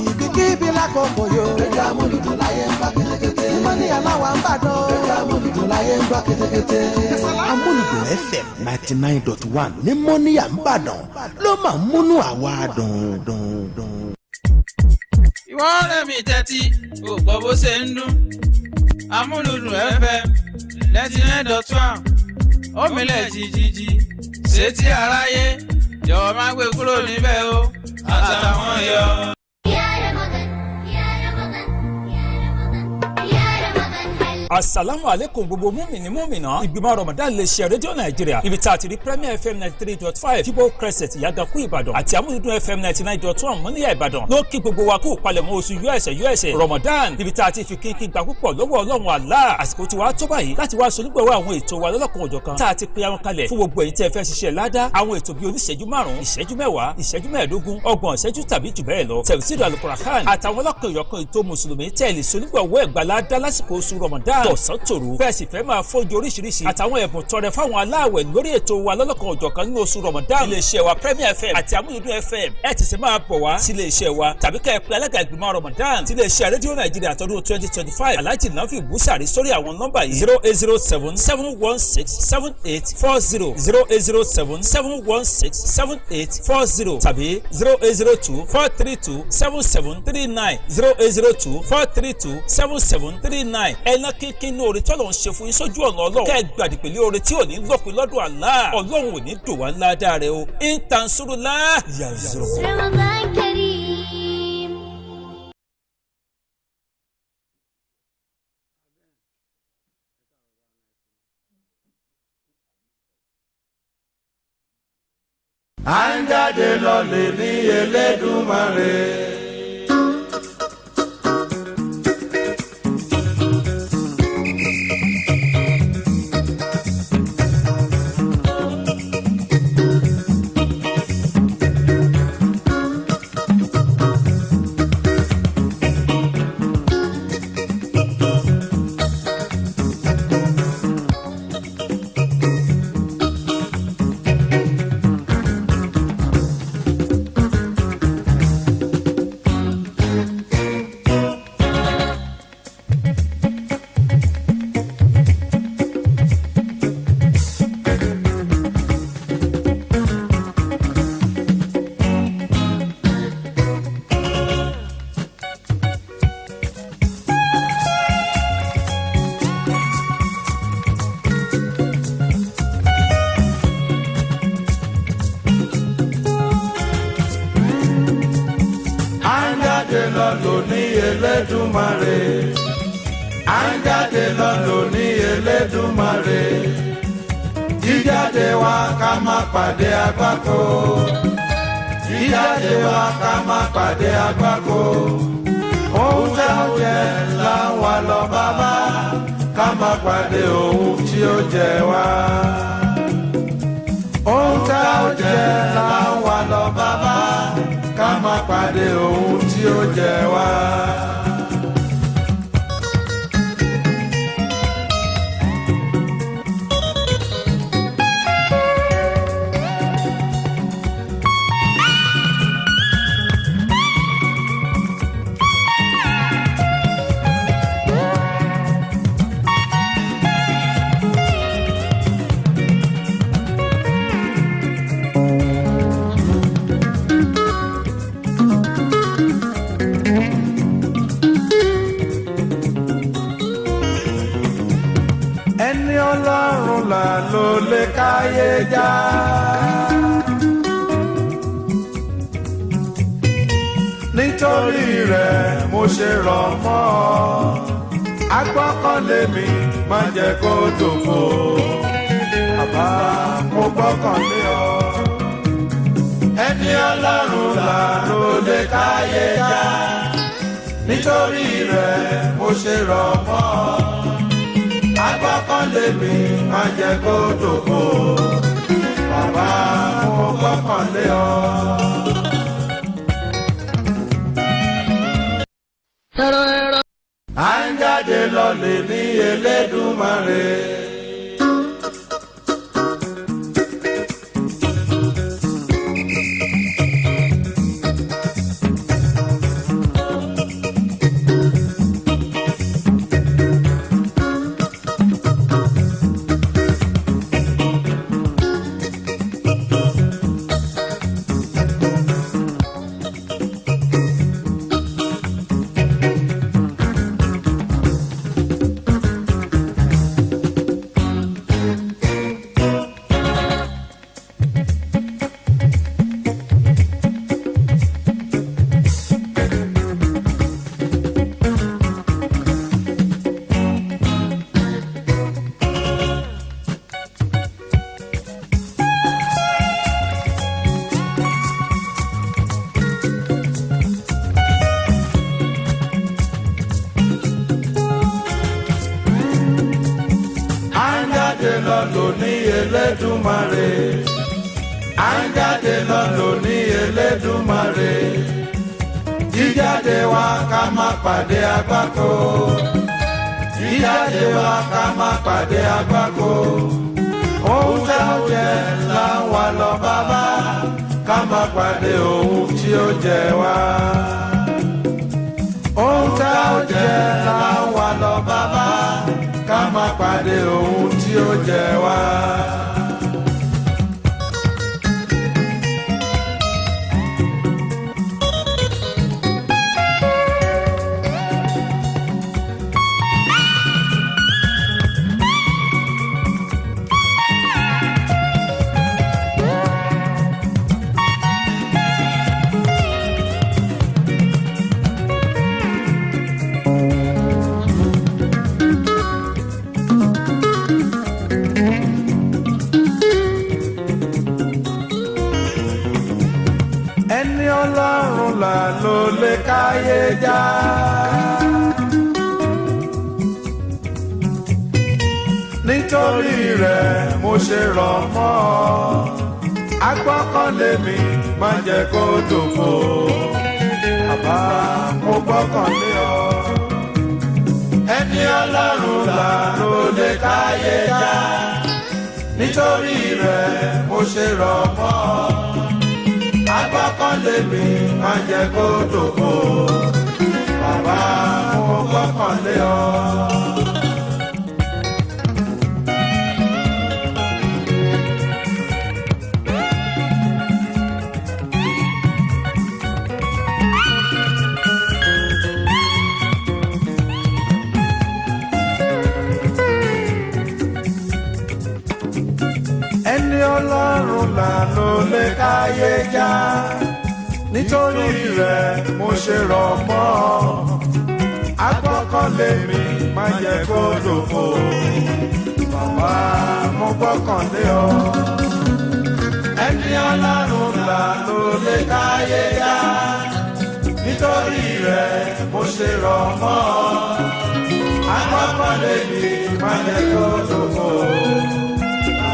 Ibikíbi lákòókò yo, Amuludun láyé ń bá kétékété, Moniya lawa Ibadan, Amuludun láyé ń bá kétékété. Amuludun FM 99.1 ní Moniya Ibadan ló máa ń múnú àwa dùn. ìwọ ọ̀rẹ́ mi tẹ́tí ò gbọ́ bó ṣe ń dún Amuludun FM 99.1 òmìnlẹ̀ jìjìjì ṣètì aráyé jọ̀wọ́ má gbé kúrò níbẹ̀ o àtàwọn yọ. Assalamu alaikum gbogbo múmìnì múmìnà ìgbìmọ̀ Ramadan lè ṣe rédíò Nàìjíríà ibi tá a ti rí Premier FM 93.5 Kibo Crescent Yagaku Ìbàdàn àti Amuludun FM 99.1 Moniya Ìbàdàn ló kí gbogbo wa kú palẹ̀mọ́ oṣù USA Ramadan ibi tá a ti fi kíkí gbà púpọ̀ lọ́wọ́ Ọlọ́run Allah àsìkò tí wàá tó báyìí láti wá solúgbọ̀wọ́ àwọn ètò wa lọ́lọ́kan òjọ̀kan tá a ti pe àwọn kalẹ̀ fún gbogbo èyí tẹ́ fẹ́ ṣiṣẹ́ ládá àwọn ètò bíi oníṣẹ́jú 5 ìṣẹ́jú 10 ìṣẹ́jú 15 ọgbọ̀n ìṣẹ́jú tàbí jù bẹ́ẹ̀ lọ tẹ̀síìrì Al-Qur'an àtàwọn ọlọ́kan òjọ̀kan ètò mùsùlùmí tẹ́lẹ̀ solúgbọ̀wọ́ ẹ̀gbàládá lásìkò oṣù Ramadan tọ̀sán tòru bẹ́ẹ̀ sì fẹ́ máa fọ́jú oríṣiríṣi àtàwọn ẹ̀bùn tọrẹ fáwọn aláàwẹ̀ lórí ètò wa lọ́lọ́kan òjọ̀kan nínú oṣù Ramadan iléeṣẹ́ wa Premier FM àti Amuludun FM ẹ̀ ti sì máa bọ̀ wá sí iléeṣẹ́ wa tàbí ká ẹ pe alága ìgbìmọ̀ Ramadan ti iléeṣẹ́ rédíò Nàìjíríà tọdún 2025 Alhaji Nafi Busari sórí àwọn nọ́mbà yìí 08077167840 08077167840 tàbí 08024327739 08024327739 ẹ̀nà kíkín ní orí tọ́lọ̀ ń ṣe fún yín sójú ọ̀nà Ọlọ́run kẹ́ ẹ gbàdí pẹ̀lú orí tí ò ní lọ́pin lọ́dọ̀ Allah Ọlọ́run ò ní dùn wá ńlá dáa rẹ o intansurula yazoro. à ń jáde lọ lè ní Elédùmarè. Elédùmarè à ń jáde lọ lóní Elédùmarè jíjáde wa ká má pàdé àgbákò jíjáde wa ká má pàdé àgbákò ohun tá ó jẹ là ń wá lọ bàbá ká má pàdé ohun tí ó jẹ wá ohun tá ó jẹ là ń wá lọ bàbá ká má pàdé ohun tí ó jẹ wá. Ẹni Ọlọ́run là ló lè káyé já. Nítorí rẹ̀ mo ṣe rọ̀ mọ́ ọ. Agbọ́kànlé mi má jẹ́ kó dòfo. Bàbá mo gbọ́kànlé ọ. Ẹni Ọlọ́run là ló lè káyé já. Nítorí rẹ̀ mo ṣe rọ̀ mọ́ ọ. Agbọ́kànlé mi má jẹ́ kó dòfo. Bàbá mo gbọ́kànlé ọ. À ń jáde lọlé ní Elédùmarè. Elédùmarè à ń jáde lọ lóní Elédùmarè jíjáde wa ká má pàdé àgbákò jíjáde wa ká má pàdé àgbákò ohun tá ó jẹ là ń wá lọ bàbá ká má pàdé ohun tí ó jẹ wá ohun tá ó jẹ là ń wá lọ bàbá ká má pàdé ohun tí ó jẹ wá. Ẹni Ọlọ́run là ló lè káyé já. Nítorí rẹ̀ mo ṣe rọ̀ mọ́ ọ. Agbọ́kànlé mi má jẹ́ kó dòfo. Bàbá mo gbọ́kànlé ọ. Ẹni Ọlọ́run là ló lè káyé já. Nítorí rẹ̀ mo ṣe rọ̀ mọ́ ọ. Agbọ́kànlé mi má jẹ́ kó dòfo. Bàbá mo gbọ́kànlé ọ. Ẹni Ọlọ́run là ló lè káyé já. Nítorí rẹ̀ mo ṣe rọ̀ mọ́ ọ. agbọ́kànlé mi má jẹ́ kó dòfo bàbá mo gbọ́kànlé ọ. ẹni ọlọ́run là ló lè káyé dá nítorí rẹ̀ mo ṣe rọ̀ mọ́ ọ. agbọ́kànlé mi má jẹ́ kó dòfo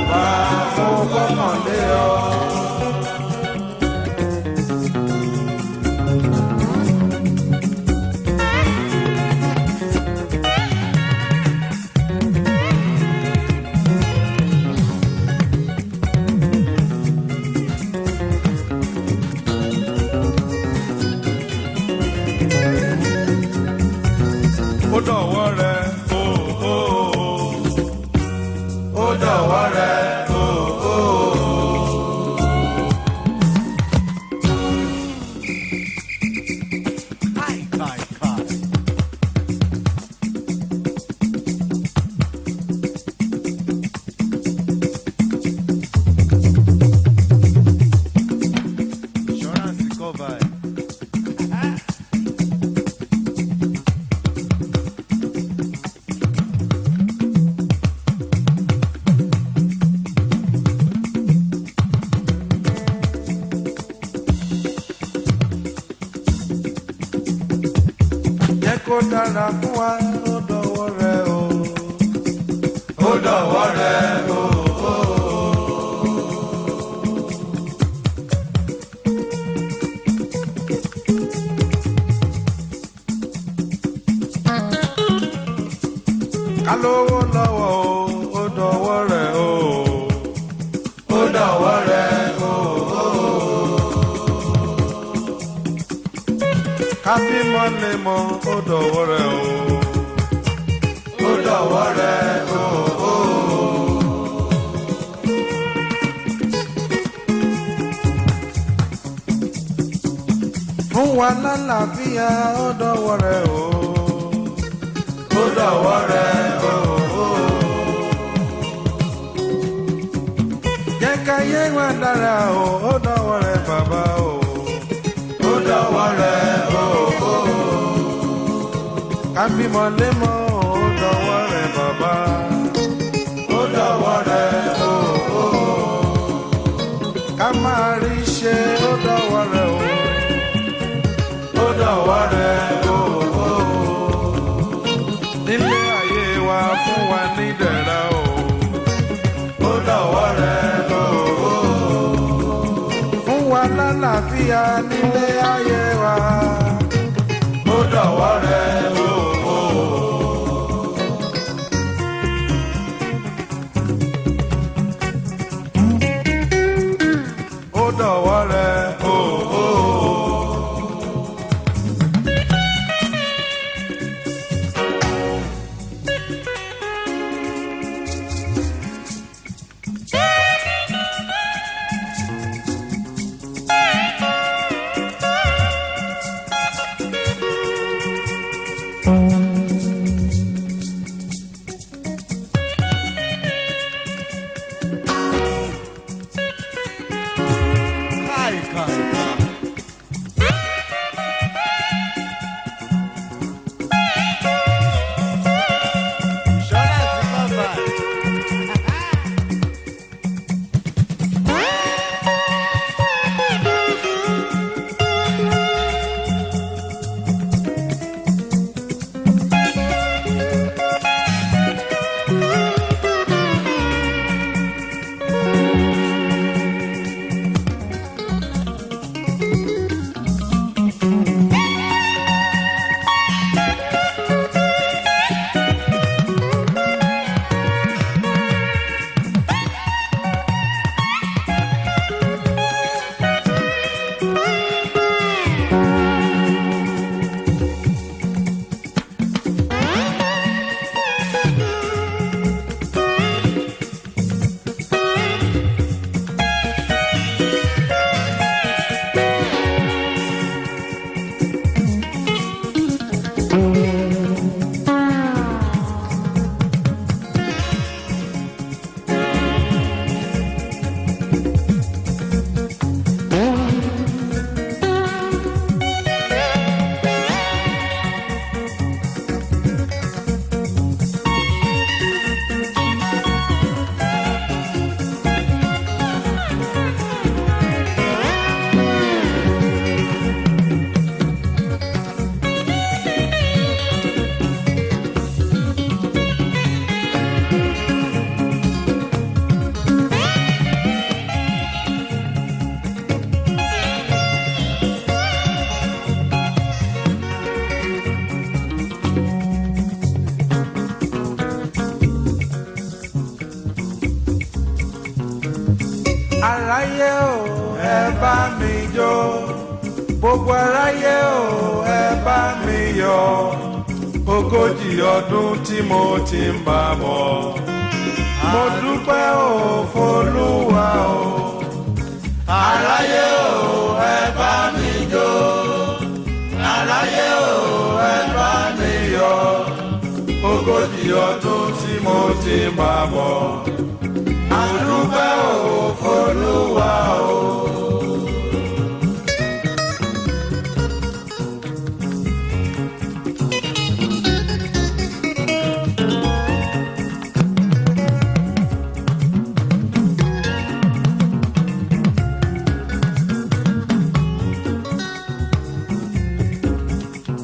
bàbá mo gbọ́kànlé ọ. ó dọ̀wọ́ rẹ̀ ó dọ̀wọ́ rẹ̀ insurance cover. Kó dára fún wa ó dọ̀wọ́ rẹ̀ o. ó dọ̀wọ́ rẹ̀ o. ká lówó lọ́wọ́ o ó dọ̀wọ́ rẹ̀ o. ó dọ̀wọ́ rẹ̀ o. ká bímọ lè mọ ó dọ̀wọ́ rẹ̀ o. ó dọ̀wọ́ rẹ̀ o. fún wa lálàáfíà ó dọ̀wọ́ rẹ̀ o. ó dọ̀wọ́ rẹ̀ o. jẹ́ ká yé wa dára o ó dọ̀wọ́ rẹ̀ bàbá o. ó dọ̀wọ́ rẹ̀ o. ká bímọ lémọ ó dọ̀wọ́ rẹ̀ bàbá. ó dọ̀wọ́ rẹ̀ o. ká máa rí ṣe ó dọ̀wọ́ rẹ̀ o. ó dọ̀wọ́ rẹ̀ o. nílé ayé wa fún wa ní dẹ̀ra o. ó dọ̀wọ́ rẹ̀ o. fún wa lálàáfíà nílé ayé wa. ó dọ̀wọ́ rẹ̀ o. ó dọ̀wọ́ rẹ̀ o. aráyé o ẹ bá mi jó gbogbo aráyé o ẹ bá mi yọ̀ ogójì ọdún tí mo ti ń bá bọ̀ mo dúpẹ́ o f'Olúwa o aráyé o ẹ bá mi jó aráyé o ẹ bá mi yọ̀ ogójì ọdún tí mo ti ń bá bọ̀ mo dúpẹ́ o f'Olúwa o.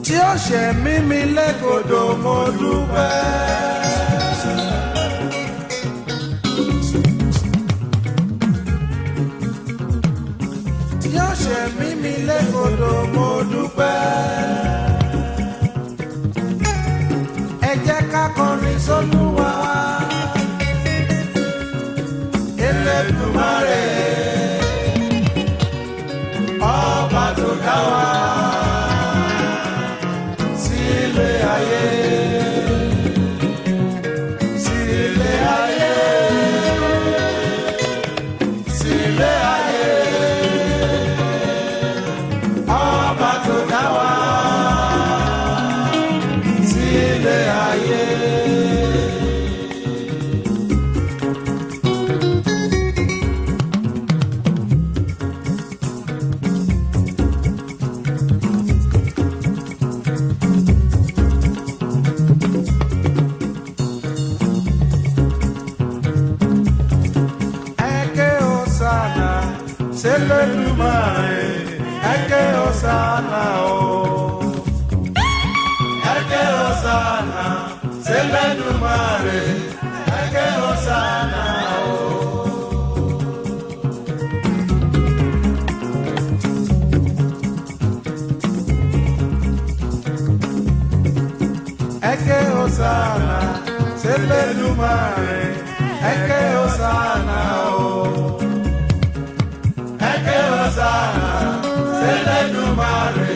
Tí ó ṣe mímí lẹ́gọ̀dọ̀ mo dúpẹ́. Tí ó ṣe mímí lẹ́gọ̀dọ̀ mo dúpẹ́. Ẹ jẹ́ ká kọrin s'Olúwa. Elédùmarè ọba tó dá wa. Sílé ayé, sílé ayé, sílé ayé, ọba tó dá wa. Sílé ayé. Elédùmarè eke Hosanna o eke Hosanna Elédùmarè eke Hosanna o. Eke Hosanna Elédùmarè eke Hosanna o. Eke Hosanna, Elédùmarè,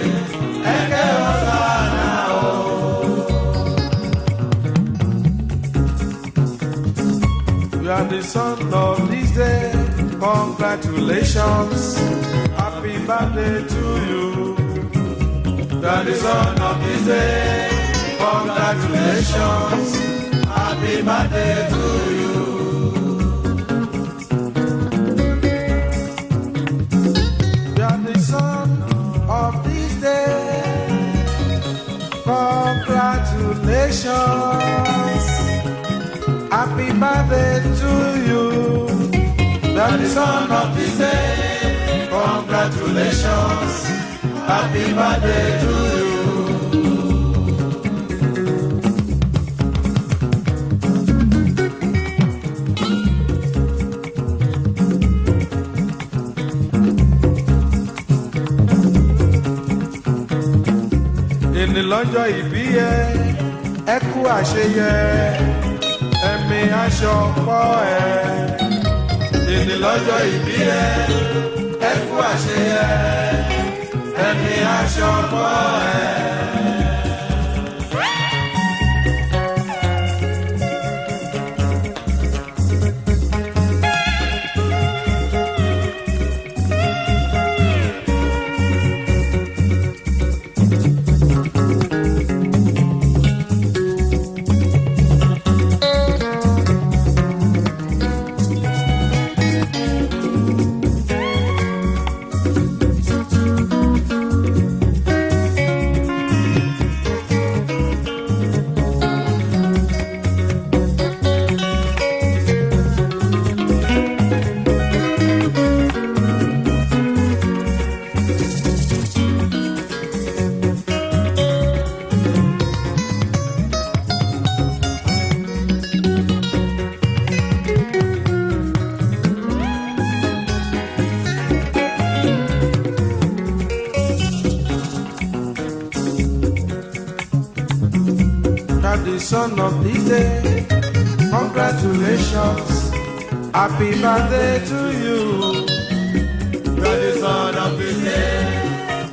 eke Hosanna o. You are the son of this day, congratulations, happy birthday to you. You are the son of this day, congratulations, happy birthday to you. Of this day, congratulations, happy birthday to you. You're the son of this day, congratulations, happy birthday to you. Ní lọ́jọ́ ìbí ẹ ẹ kú àṣeyẹ ẹ̀mí aṣọ pọ̀ ẹ. Ní lọ́jọ́ ìbí ẹ ẹ kú àṣeyẹ ẹ̀mí aṣọ pọ̀ ẹ. son of this day. Congratulations, Happy birthday to you. You're the son of the day.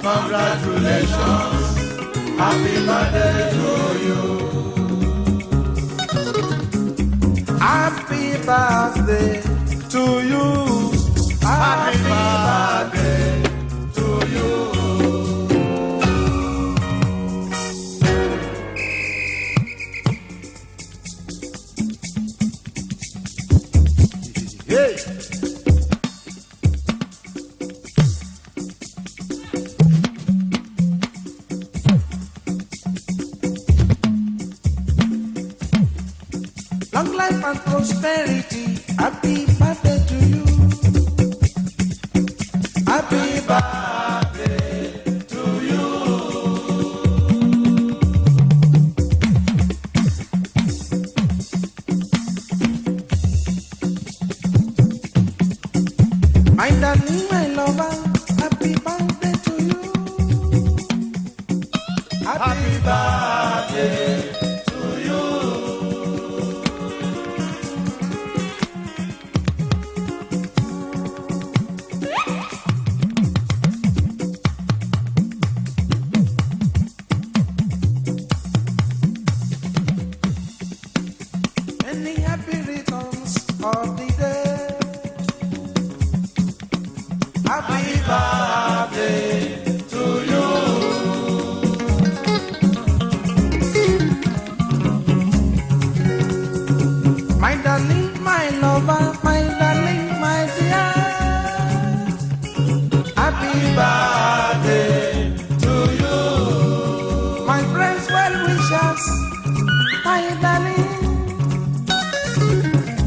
Congratulations. Happy birthday to you. Happy birthday to you. Happy birthday to you. Hey. Long life and prosperity. Happy birthday to you. Happy birthday to you. My darling, my lover, happy birthday to you. Happy birthday to you. Many happy returns of the day. Happy birthday to you. My darling, my lover, my darling, my dear. Happy birthday to you. My friends, well wishes, my darling.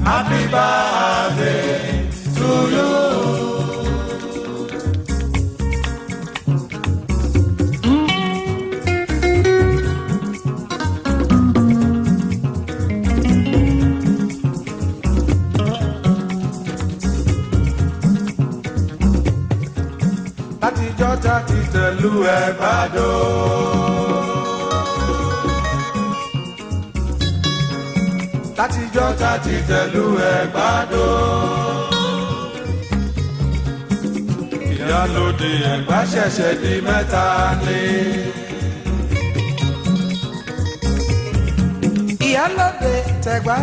Happy birthday to you. Láti jọjà ti tẹ̀lú ẹ̀gbádò. Láti jọjà ti tẹ̀lú ẹ̀gbádò. Ìyálóde Ẹ̀gbá ṣẹ̀ṣẹ̀ di mẹ́ta ni. Ìyálóde tẹ̀gbá.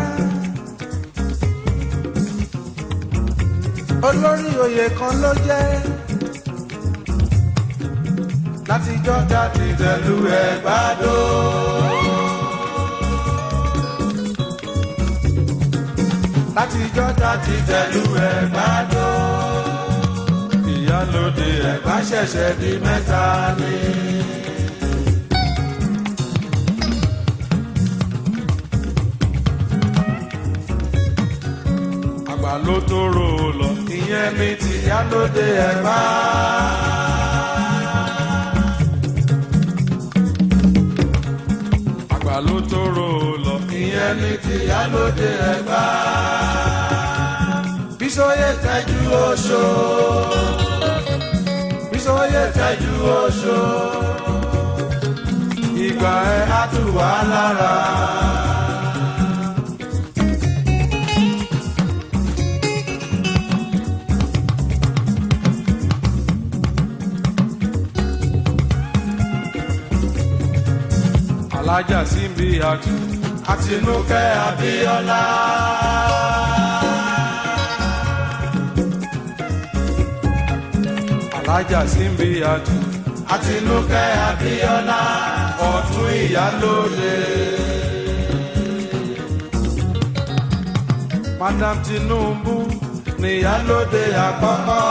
Olórí oyè kan ló jẹ́. Láti jọjà ti tẹ̀lú ẹ̀gbádò. Láti jọjà ti tẹ̀lú ẹ̀gbádò. Ìyálóde Ẹ̀gbá ṣẹ̀ṣẹ̀ di mẹ́ta ni. Àgbà ló tó rò lọ, ìyẹn mi ti Ìyálóde Ẹ̀gbá. Àgbà ló tó rò lọ, ìyẹn mi ti Ìyálóde Ẹ̀gbá. Bísóyè tẹ́jú oṣó. Bísóyè tẹ́jú oṣó. Ìgbà ẹ̀ á tù wá lára. Alájà Símbí Àtù Àtinúkẹ́ Abíọ́lá. Alájà Símbí Àtù Àtinúkẹ́ Abíọ́lá. Ọ̀tún Ìyálóde. Madam Tinubu ni Ìyálóde àkọ́kọ́.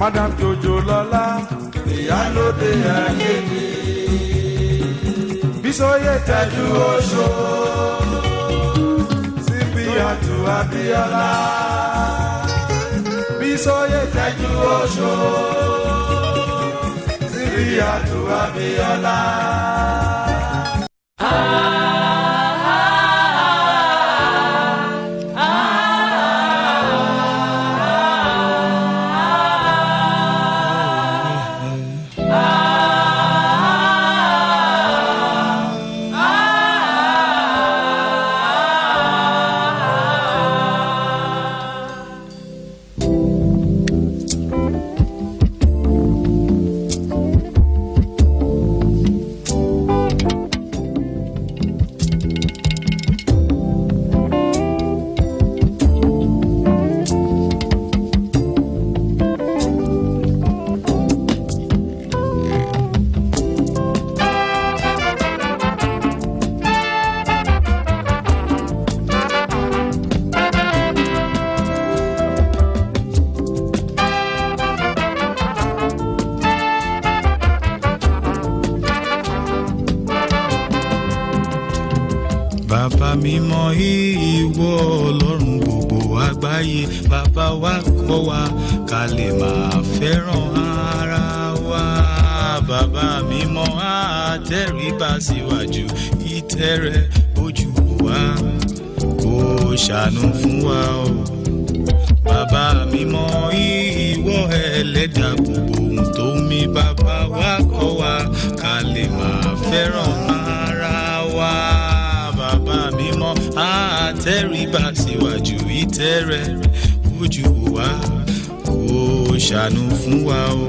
Madam Jojo Lọlá Ìyálóde ẹ̀kejì. Bísóyè tẹ́jú oṣó. Símbí Àtù Abíọ́lá. Bísóyè tẹ́jú oṣó. Símbí Àtù Abíọ́lá. Ah bàbá mímọ́ ìwọ ọlọ́run gbogbo àgbáyé bàbá wa kọ́ wa ká lè máa fẹ́ràn ara wa bàbá mímọ́ àtẹríba síwájú ìtẹ́rẹ ojú wa kó ṣàánú fún wa o bàbá mímọ́ ìwọ ẹlẹ́dàá gbogbo ohun tó mí bàbá wa kọ́ wa ká lè máa fẹ́ràn ara wa bàbá mímọ́ àtẹríba síwájú ìtẹ́rẹ ojú wa kó ṣàánú fún wa o.